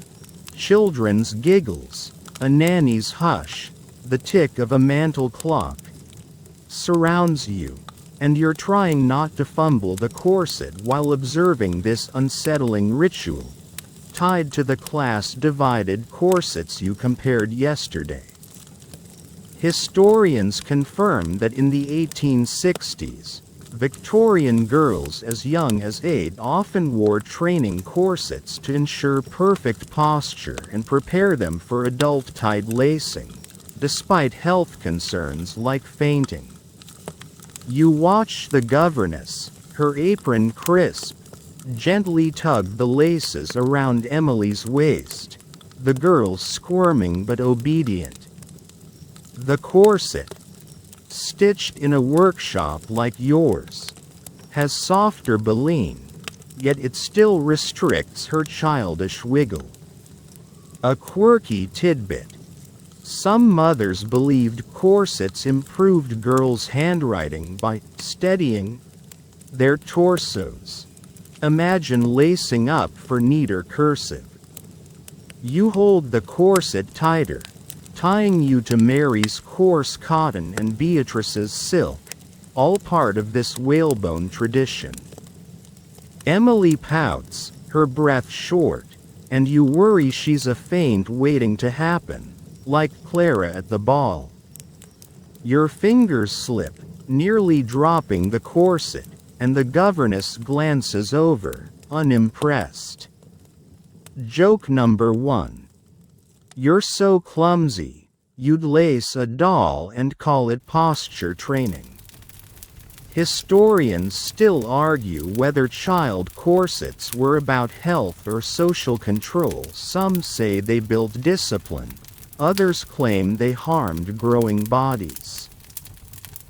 children's giggles, a nanny's hush, the tick of a mantel clock, surrounds you, and you're trying not to fumble the corset while observing this unsettling ritual, tied to the class-divided corsets you compared yesterday. Historians confirm that in the 1860s, Victorian girls as young as 8 often wore training corsets to ensure perfect posture and prepare them for adult-tied lacing, despite health concerns like fainting. You watch the governess, her apron crisp, gently tug the laces around Emily's waist, the girl squirming but obedient. The corset, stitched in a workshop like yours, has softer baleen, yet it still restricts her childish wiggle. A quirky tidbit. Some mothers believed corsets improved girls' handwriting by steadying their torsos. Imagine lacing up for neater cursive. You hold the corset tighter, tying you to Mary's coarse cotton and Beatrice's silk, all part of this whalebone tradition. Emily pouts, her breath short, and you worry she's a faint waiting to happen, like Clara at the ball. Your fingers slip, nearly dropping the corset, and the governess glances over, unimpressed. Joke number 1. You're so clumsy, you'd lace a doll and call it posture training. Historians still argue whether child corsets were about health or social control. Some say they built discipline, others claim they harmed growing bodies.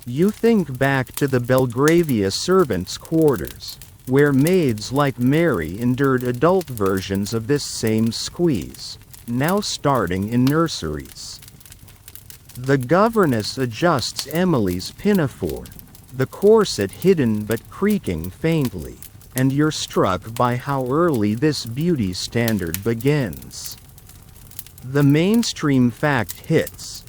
You think back to the Belgravia servants' quarters, where maids like Mary endured adult versions of this same squeeze, now starting in nurseries. The governess adjusts Emily's pinafore, the corset hidden but creaking faintly, and you're struck by how early this beauty standard begins. The mainstream fact hits.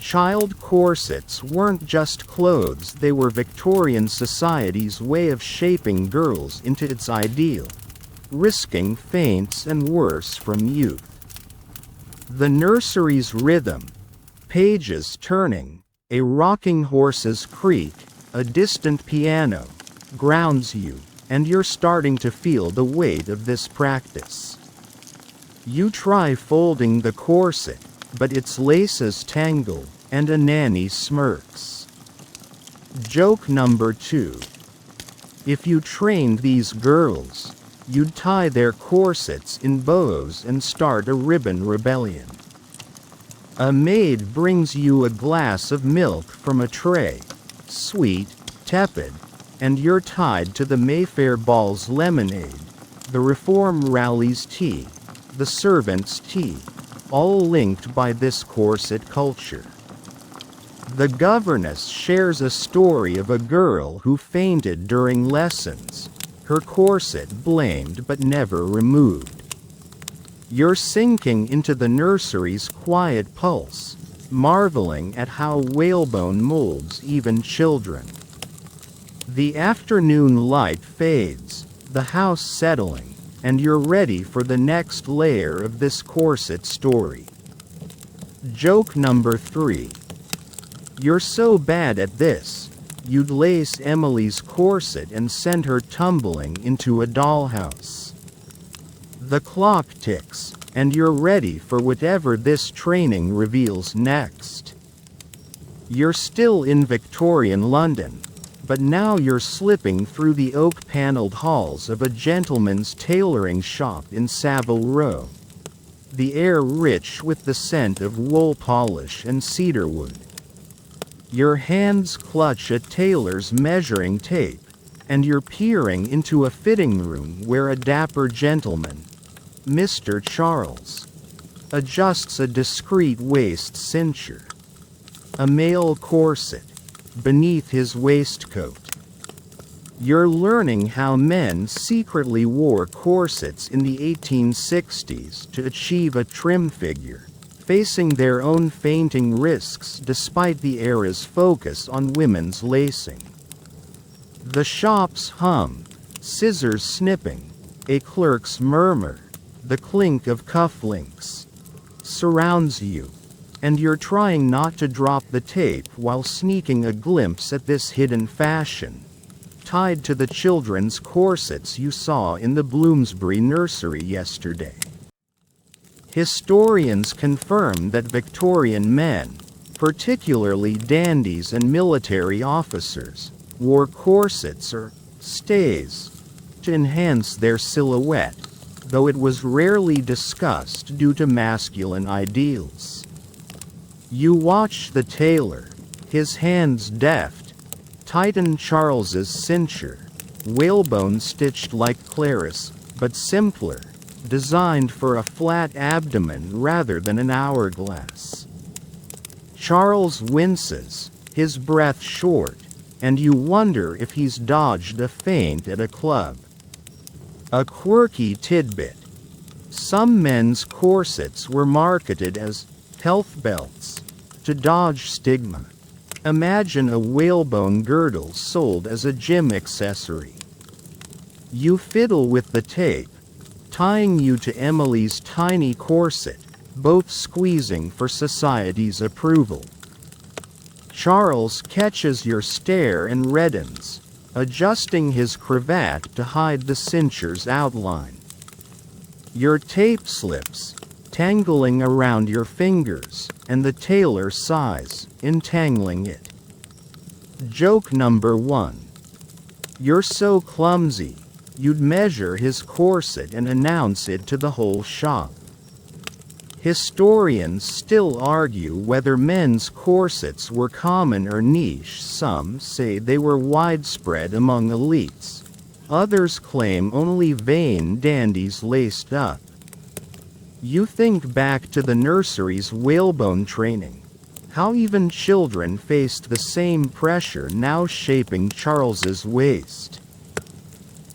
Child corsets weren't just clothes, they were Victorian society's way of shaping girls into its ideal, risking faints and worse from youth. The nursery's rhythm, pages turning, a rocking horse's creak, a distant piano, grounds you, and you're starting to feel the weight of this practice. You try folding the corset, but its laces tangle, and a nanny smirks. Joke number 2. If you trained these girls, you'd tie their corsets in bows and start a ribbon rebellion. A maid brings you a glass of milk from a tray, sweet, tepid, and you're tied to the Mayfair Ball's lemonade, the Reform Rally's tea, the servant's tea, all linked by this corset culture. The governess shares a story of a girl who fainted during lessons, her corset blamed but never removed. You're sinking into the nursery's quiet pulse, marveling at how whalebone molds even children. The afternoon light fades, the house settling, and you're ready for the next layer of this corset story. Joke number 3. You're so bad at this, you'd lace Emily's corset and send her tumbling into a dollhouse. The clock ticks, and you're ready for whatever this training reveals next. You're still in Victorian London, but now you're slipping through the oak-paneled halls of a gentleman's tailoring shop in Savile Row. The air rich with the scent of wool polish and cedarwood. Your hands clutch a tailor's measuring tape, and you're peering into a fitting room where a dapper gentleman, Mr. Charles, adjusts a discreet waist cincher. A male corset beneath his waistcoat. You're learning how men secretly wore corsets in the 1860s to achieve a trim figure, facing their own fainting risks despite the era's focus on women's lacing. The shop's hum, scissors snipping, a clerk's murmur, the clink of cufflinks, surrounds you, and you're trying not to drop the tape while sneaking a glimpse at this hidden fashion, tied to the children's corsets you saw in the Bloomsbury nursery yesterday. Historians confirm that Victorian men, particularly dandies and military officers, wore corsets or stays to enhance their silhouette, though it was rarely discussed due to masculine ideals. You watch the tailor, his hands deft, tighten Charles's cincher, whalebone stitched like Clarice, but simpler, designed for a flat abdomen rather than an hourglass. Charles winces, his breath short, and you wonder if he's dodged a feint at a club. A quirky tidbit. Some men's corsets were marketed as health belts to dodge stigma. Imagine a whalebone girdle sold as a gym accessory. You fiddle with the tape, tying you to Emily's tiny corset, both squeezing for society's approval. Charles catches your stare and reddens, adjusting his cravat to hide the cincher's outline. Your tape slips, tangling around your fingers, and the tailor sighs, entangling it. Joke number 1. You're so clumsy, you'd measure his corset and announce it to the whole shop. Historians still argue whether men's corsets were common or niche. Some say they were widespread among elites. Others claim only vain dandies laced up. You think back to the nursery's whalebone training. How even children faced the same pressure now shaping Charles's waist.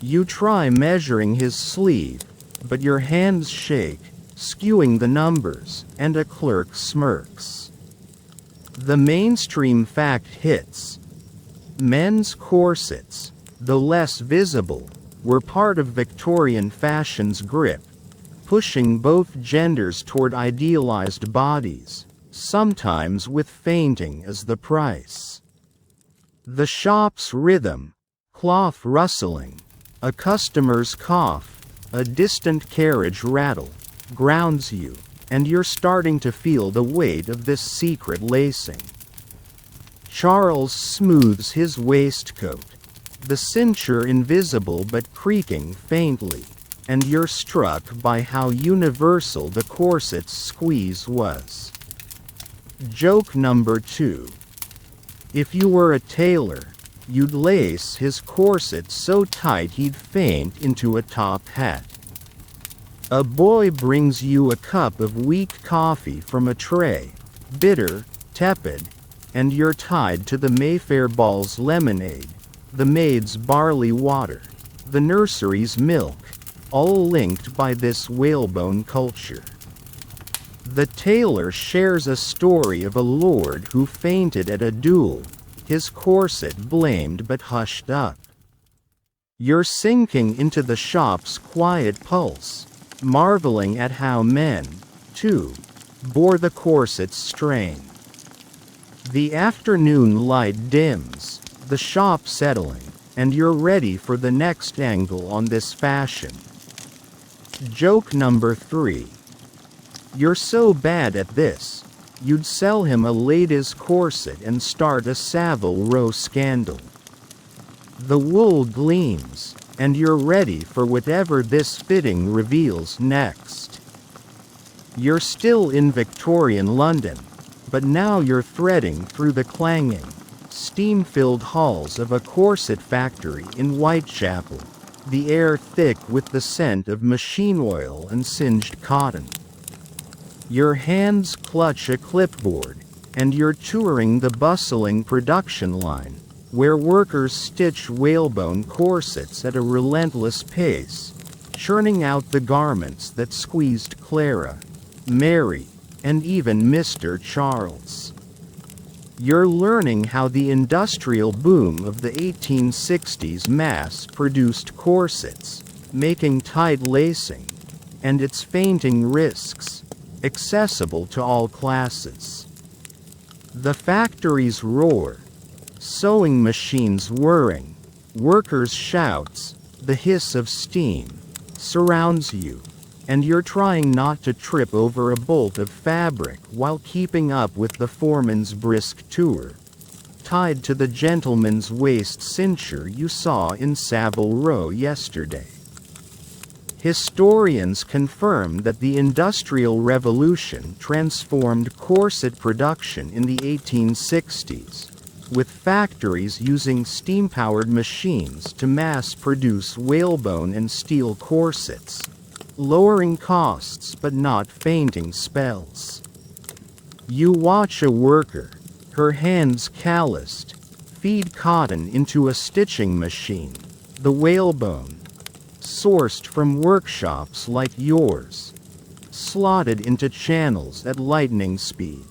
You try measuring his sleeve, but your hands shake, skewing the numbers, and a clerk smirks. The mainstream fact hits. Men's corsets, though less visible, were part of Victorian fashion's grip, pushing both genders toward idealized bodies, sometimes with fainting as the price. The shop's rhythm, cloth rustling, a customer's cough, a distant carriage rattle, grounds you, and you're starting to feel the weight of this secret lacing. Charles smooths his waistcoat, the cincher invisible but creaking faintly, and you're struck by how universal the corset's squeeze was. Joke number 2. If you were a tailor, you'd lace his corset so tight he'd faint into a top hat. A boy brings you a cup of weak coffee from a tray, bitter, tepid, and you're tied to the Mayfair ball's lemonade, the maid's barley water, the nursery's milk, all linked by this whalebone culture. The tailor shares a story of a lord who fainted at a duel, his corset blamed but hushed up. You're sinking into the shop's quiet pulse, marveling at how men, too, bore the corset's strain. The afternoon light dims, the shop settling, and you're ready for the next angle on this fashion. Joke number 3. You're so bad at this, you'd sell him a lady's corset and start a Savile Row scandal. The wool gleams, and you're ready for whatever this fitting reveals next. You're still in Victorian London, but now you're threading through the clanging, steam-filled halls of a corset factory in Whitechapel, the air thick with the scent of machine oil and singed cotton. Your hands clutch a clipboard, and you're touring the bustling production line, where workers stitch whalebone corsets at a relentless pace, churning out the garments that squeezed Clara, Mary, and even Mr. Charles. You're learning how the industrial boom of the 1860s mass-produced corsets, making tight lacing, and its fainting risks, accessible to all classes. The factories roar, sewing machines whirring, workers' shouts, the hiss of steam, surrounds you, and you're trying not to trip over a bolt of fabric while keeping up with the foreman's brisk tour, tied to the gentleman's waist cincher you saw in Savile Row yesterday. Historians confirm that the Industrial Revolution transformed corset production in the 1860s, with factories using steam-powered machines to mass-produce whalebone and steel corsets, lowering costs but not fainting spells. You watch a worker, her hands calloused, feed cotton into a stitching machine, the whalebone, sourced from workshops like yours, slotted into channels at lightning speed.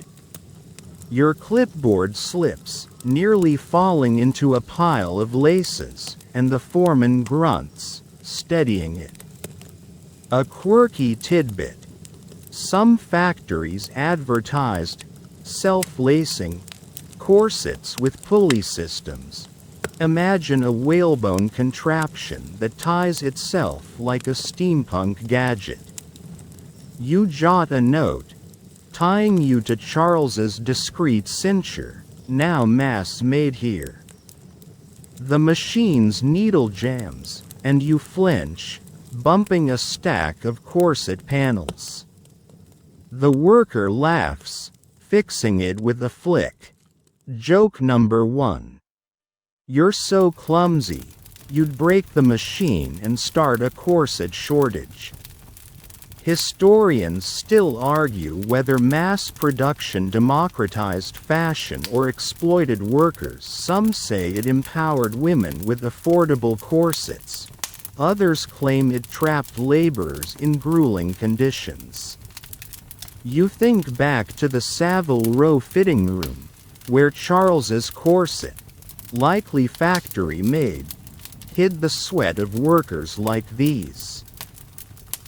Your clipboard slips, nearly falling into a pile of laces, and the foreman grunts, steadying it. A quirky tidbit. Some factories advertised self-lacing corsets with pulley systems. Imagine a whalebone contraption that ties itself like a steampunk gadget. You jot a note, tying you to Charles's discreet cincher, now mass-made here. The machine's needle jams, and you flinch, bumping a stack of corset panels. The worker laughs, fixing it with a flick. Joke number 1. You're so clumsy, you'd break the machine and start a corset shortage. Historians still argue whether mass production democratized fashion or exploited workers. Some say it empowered women with affordable corsets. Others claim it trapped laborers in grueling conditions. You think back to the Savile Row fitting room, where Charles's corset, likely factory-made, hid the sweat of workers like these.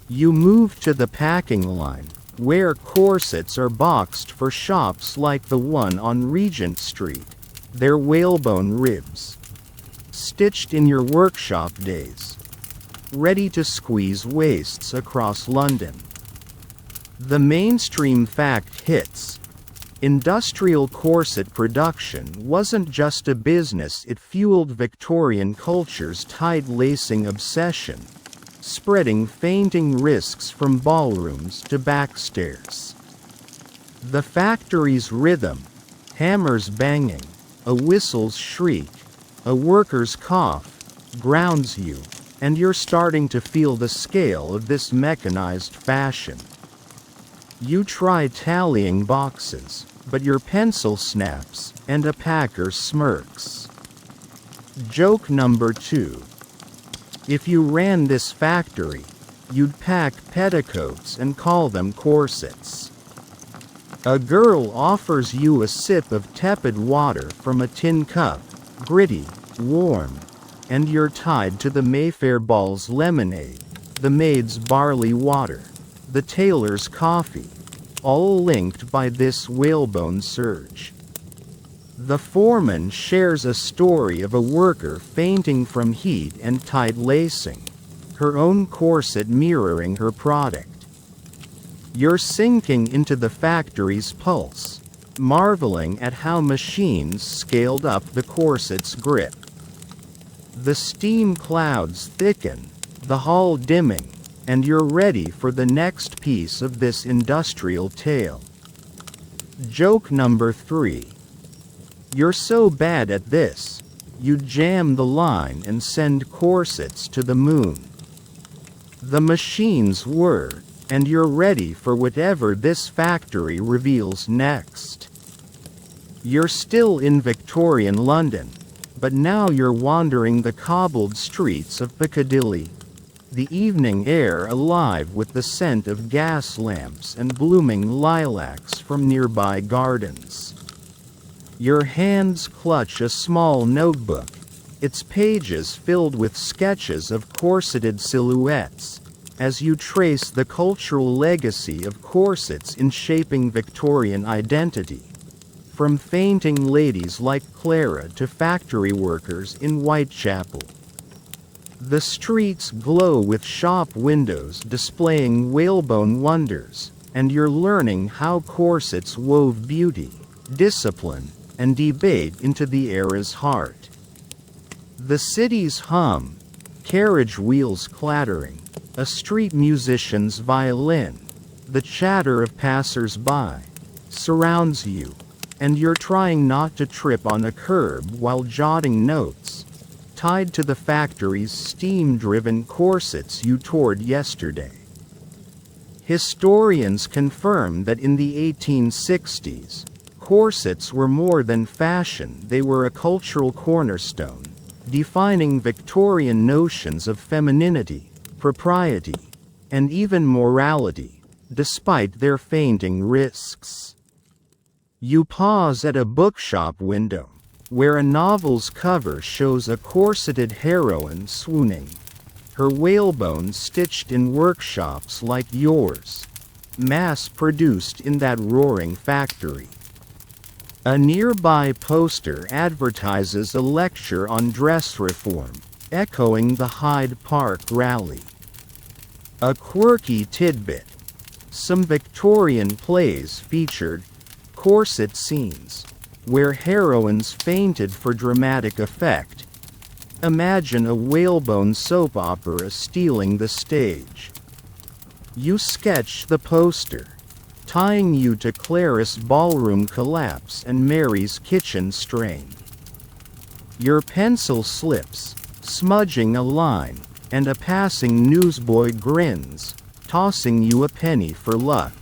You move to the packing line, where corsets are boxed for shops like the one on Regent Street, their whalebone ribs, stitched in your workshop days, ready to squeeze waists across London. The mainstream fact hits. Industrial corset production wasn't just a business, it fueled Victorian culture's tight lacing obsession, spreading fainting risks from ballrooms to backstairs. The factory's rhythm, hammers banging, a whistle's shriek, a worker's cough, grounds you, and you're starting to feel the scale of this mechanized fashion. You try tallying boxes, but your pencil snaps, and a packer smirks. Joke number 2. If you ran this factory, you'd pack petticoats and call them corsets. A girl offers you a sip of tepid water from a tin cup, gritty, warm, and you're tied to the Mayfair Ball's lemonade, the maid's barley water, the tailor's coffee, all linked by this whalebone surge. The foreman shares a story of a worker fainting from heat and tight lacing, her own corset mirroring her product. You're sinking into the factory's pulse, marveling at how machines scaled up the corset's grip. The steam clouds thicken, the hall dimming, and you're ready for the next piece of this industrial tale. Joke number 3. You're so bad at this, you jam the line and send corsets to the moon. The machines whir, and you're ready for whatever this factory reveals next. You're still in Victorian London, but now you're wandering the cobbled streets of Piccadilly, the evening air alive with the scent of gas lamps and blooming lilacs from nearby gardens. Your hands clutch a small notebook, its pages filled with sketches of corseted silhouettes, as you trace the cultural legacy of corsets in shaping Victorian identity, from fainting ladies like Clara to factory workers in Whitechapel. The streets glow with shop windows displaying whalebone wonders, and you're learning how corsets wove beauty, discipline, and debate into the era's heart. The city's hum, carriage wheels clattering, a street musician's violin, the chatter of passers-by, surrounds you, and you're trying not to trip on a curb while jotting notes, tied to the factory's steam-driven corsets you toured yesterday. Historians confirm that in the 1860s, corsets were more than fashion, they were a cultural cornerstone, defining Victorian notions of femininity, propriety, and even morality, despite their fainting risks. You pause at a bookshop window, where a novel's cover shows a corseted heroine swooning, her whalebone stitched in workshops like yours, mass-produced in that roaring factory. A nearby poster advertises a lecture on dress reform, echoing the Hyde Park rally. A quirky tidbit. Some Victorian plays featured corset scenes, where heroines fainted for dramatic effect. Imagine a whalebone soap opera stealing the stage. You sketch the poster, tying you to Clara's ballroom collapse and Mary's kitchen strain. Your pencil slips, smudging a line, and a passing newsboy grins, tossing you a penny for luck.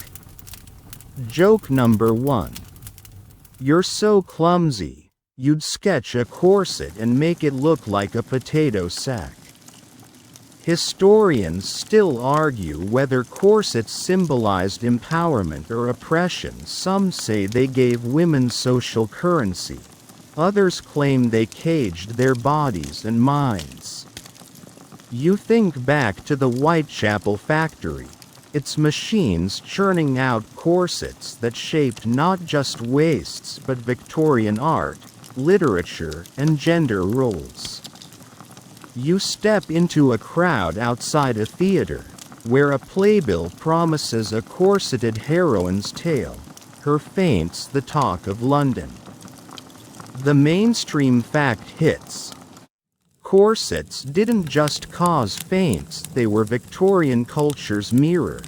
Joke number 1. You're so clumsy, you'd sketch a corset and make it look like a potato sack. Historians still argue whether corsets symbolized empowerment or oppression. Some say they gave women social currency. Others claim they caged their bodies and minds. You think back to the Whitechapel factory, its machines churning out corsets that shaped not just waists but Victorian art, literature, and gender roles. You step into a crowd outside a theater, where a playbill promises a corseted heroine's tale, her faints the talk of London. The mainstream fact hits. Corsets didn't just cause faints, they were Victorian culture's mirror,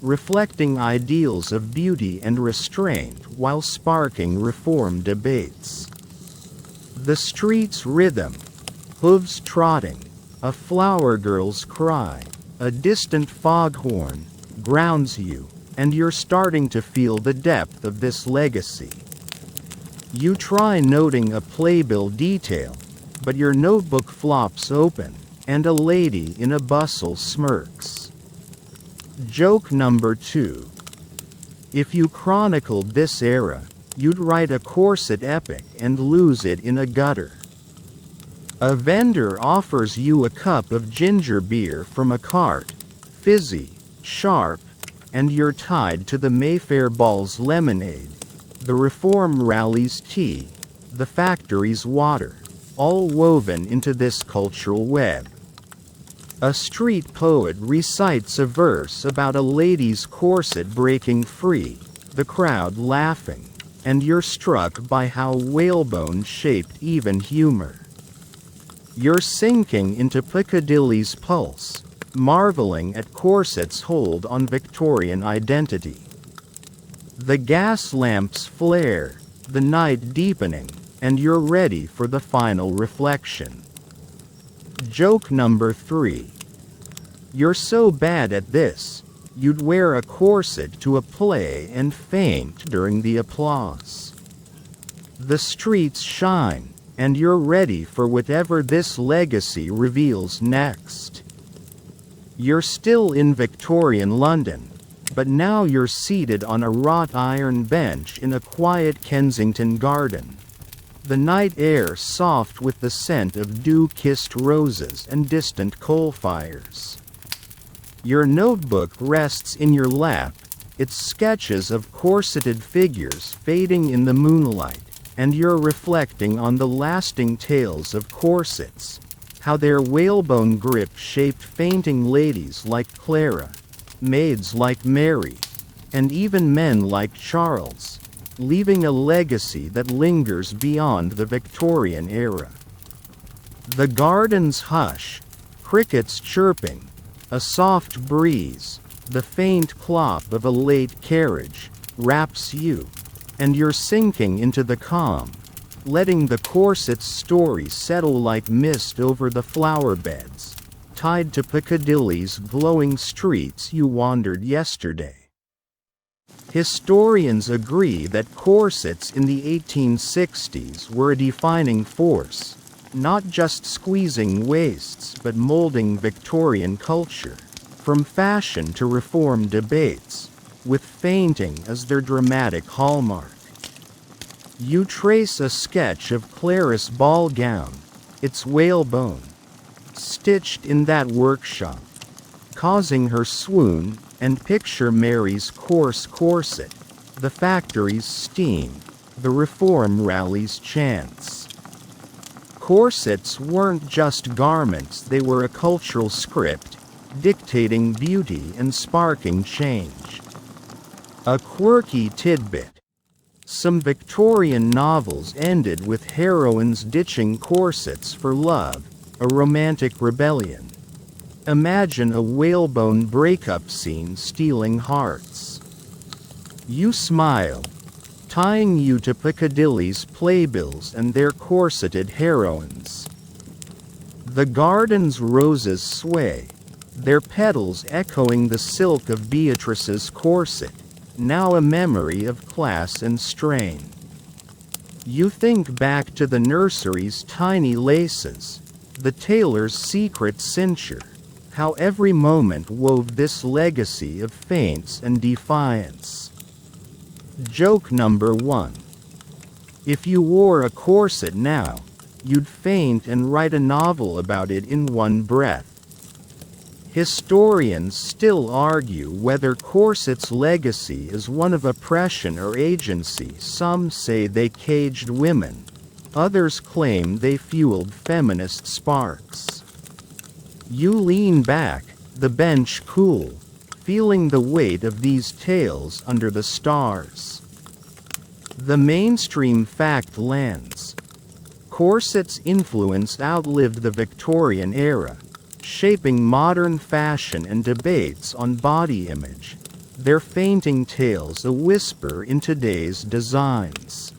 reflecting ideals of beauty and restraint while sparking reform debates. The street's rhythm, hooves trotting, a flower girl's cry, a distant foghorn, grounds you, and you're starting to feel the depth of this legacy. You try noting a playbill detail, but your notebook flops open, and a lady in a bustle smirks. Joke number 2. If you chronicled this era, you'd write a corset epic and lose it in a gutter. A vendor offers you a cup of ginger beer from a cart, fizzy, sharp, and you're tied to the Mayfair Ball's lemonade, the Reform Rally's tea, the factory's water, all woven into this cultural web. A street poet recites a verse about a lady's corset breaking free, the crowd laughing, and you're struck by how whalebone shaped even humor. You're sinking into Piccadilly's pulse, marveling at corsets' hold on Victorian identity. The gas lamps flare, the night deepening, and you're ready for the final reflection. Joke number 3. You're so bad at this, you'd wear a corset to a play and faint during the applause. The streets shine, and you're ready for whatever this legacy reveals next. You're still in Victorian London, but now you're seated on a wrought iron bench in a quiet Kensington garden. The night air soft with the scent of dew-kissed roses and distant coal fires. Your notebook rests in your lap, its sketches of corseted figures fading in the moonlight, and you're reflecting on the lasting tales of corsets, how their whalebone grip shaped fainting ladies like Clara, maids like Mary, and even men like Charles, leaving a legacy that lingers beyond the Victorian era. The garden's hush, crickets chirping, a soft breeze, the faint clop of a late carriage, wraps you, and you're sinking into the calm, letting the corset's story settle like mist over the flower beds, tied to Piccadilly's glowing streets you wandered yesterday. Historians agree that corsets in the 1860s were a defining force, not just squeezing waists but molding Victorian culture, from fashion to reform debates, with fainting as their dramatic hallmark. You trace a sketch of Clara's ball gown, its whalebone, stitched in that workshop, causing her swoon, and picture Mary's coarse corset, the factory's steam, the reform rally's chants. Corsets weren't just garments, they were a cultural script, dictating beauty and sparking change. A quirky tidbit. Some Victorian novels ended with heroines ditching corsets for love, a romantic rebellion. Imagine a whalebone breakup scene stealing hearts. You smile, tying you to Piccadilly's playbills and their corseted heroines. The garden's roses sway, their petals echoing the silk of Beatrice's corset, now a memory of class and strain. You think back to the nursery's tiny laces, the tailor's secret cincture, how every moment wove this legacy of feints and defiance. Joke number 1. If you wore a corset now, you'd faint and write a novel about it in one breath. Historians still argue whether corset's legacy is one of oppression or agency. Some say they caged women. Others claim they fueled feminist sparks. You lean back, the bench cool, feeling the weight of these tales under the stars. The mainstream fact lands. Corsets' influence outlived the Victorian era, shaping modern fashion and debates on body image, their fainting tales a whisper in today's designs.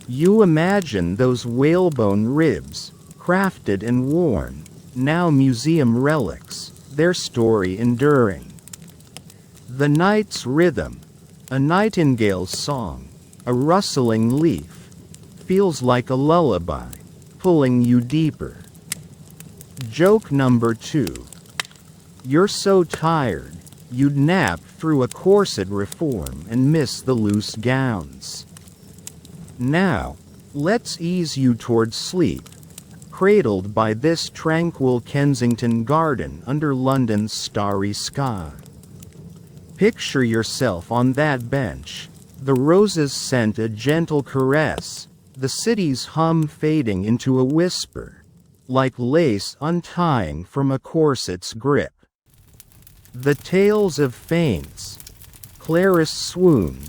You imagine those whalebone ribs, crafted and worn, now museum relics, their story enduring. The night's rhythm, a nightingale's song, a rustling leaf, feels like a lullaby, pulling you deeper. Joke number 2. You're so tired, you'd nap through a corset reform and miss the loose gowns. Now, let's ease you toward sleep, cradled by this tranquil Kensington garden under London's starry sky. Picture yourself on that bench, the roses scent a gentle caress, the city's hum fading into a whisper, like lace untying from a corset's grip. The tales of faints, Clarice swoon,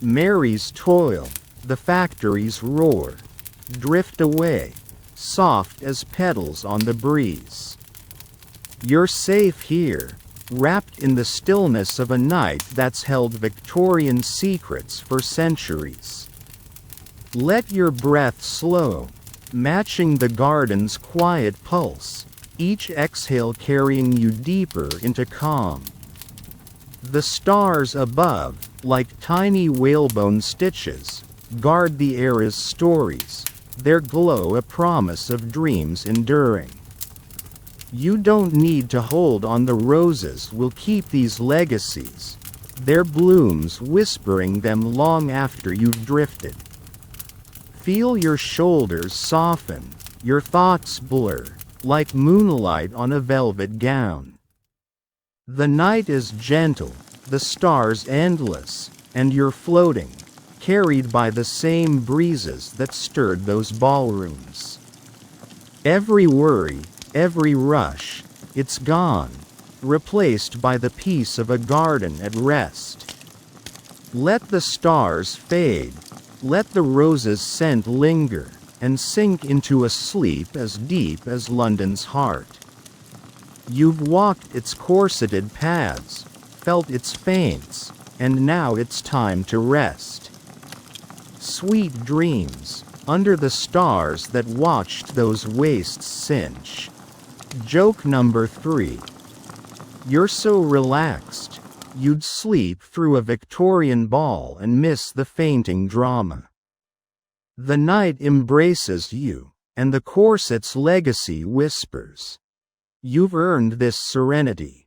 Mary's toil, the factory's roar, drift away, soft as petals on the breeze. You're safe here, wrapped in the stillness of a night that's held Victorian secrets for centuries. Let your breath slow, matching the garden's quiet pulse, each exhale carrying you deeper into calm. The stars above, like tiny whalebone stitches, guard the era's stories, their glow a promise of dreams enduring. You don't need to hold on, the roses will keep these legacies, their blooms whispering them long after you've drifted. Feel your shoulders soften, your thoughts blur, like moonlight on a velvet gown. The night is gentle, the stars endless, and you're floating, carried by the same breezes that stirred those ballrooms. Every worry, every rush, it's gone, replaced by the peace of a garden at rest. Let the stars fade, let the roses' scent linger, and sink into a sleep as deep as London's heart. You've walked its corseted paths, felt its feints, and now it's time to rest. Sweet dreams, under the stars that watched those waists cinch. Joke number 3. You're so relaxed, you'd sleep through a Victorian ball and miss the fainting drama. The night embraces you, and the corset's legacy whispers. You've earned this serenity.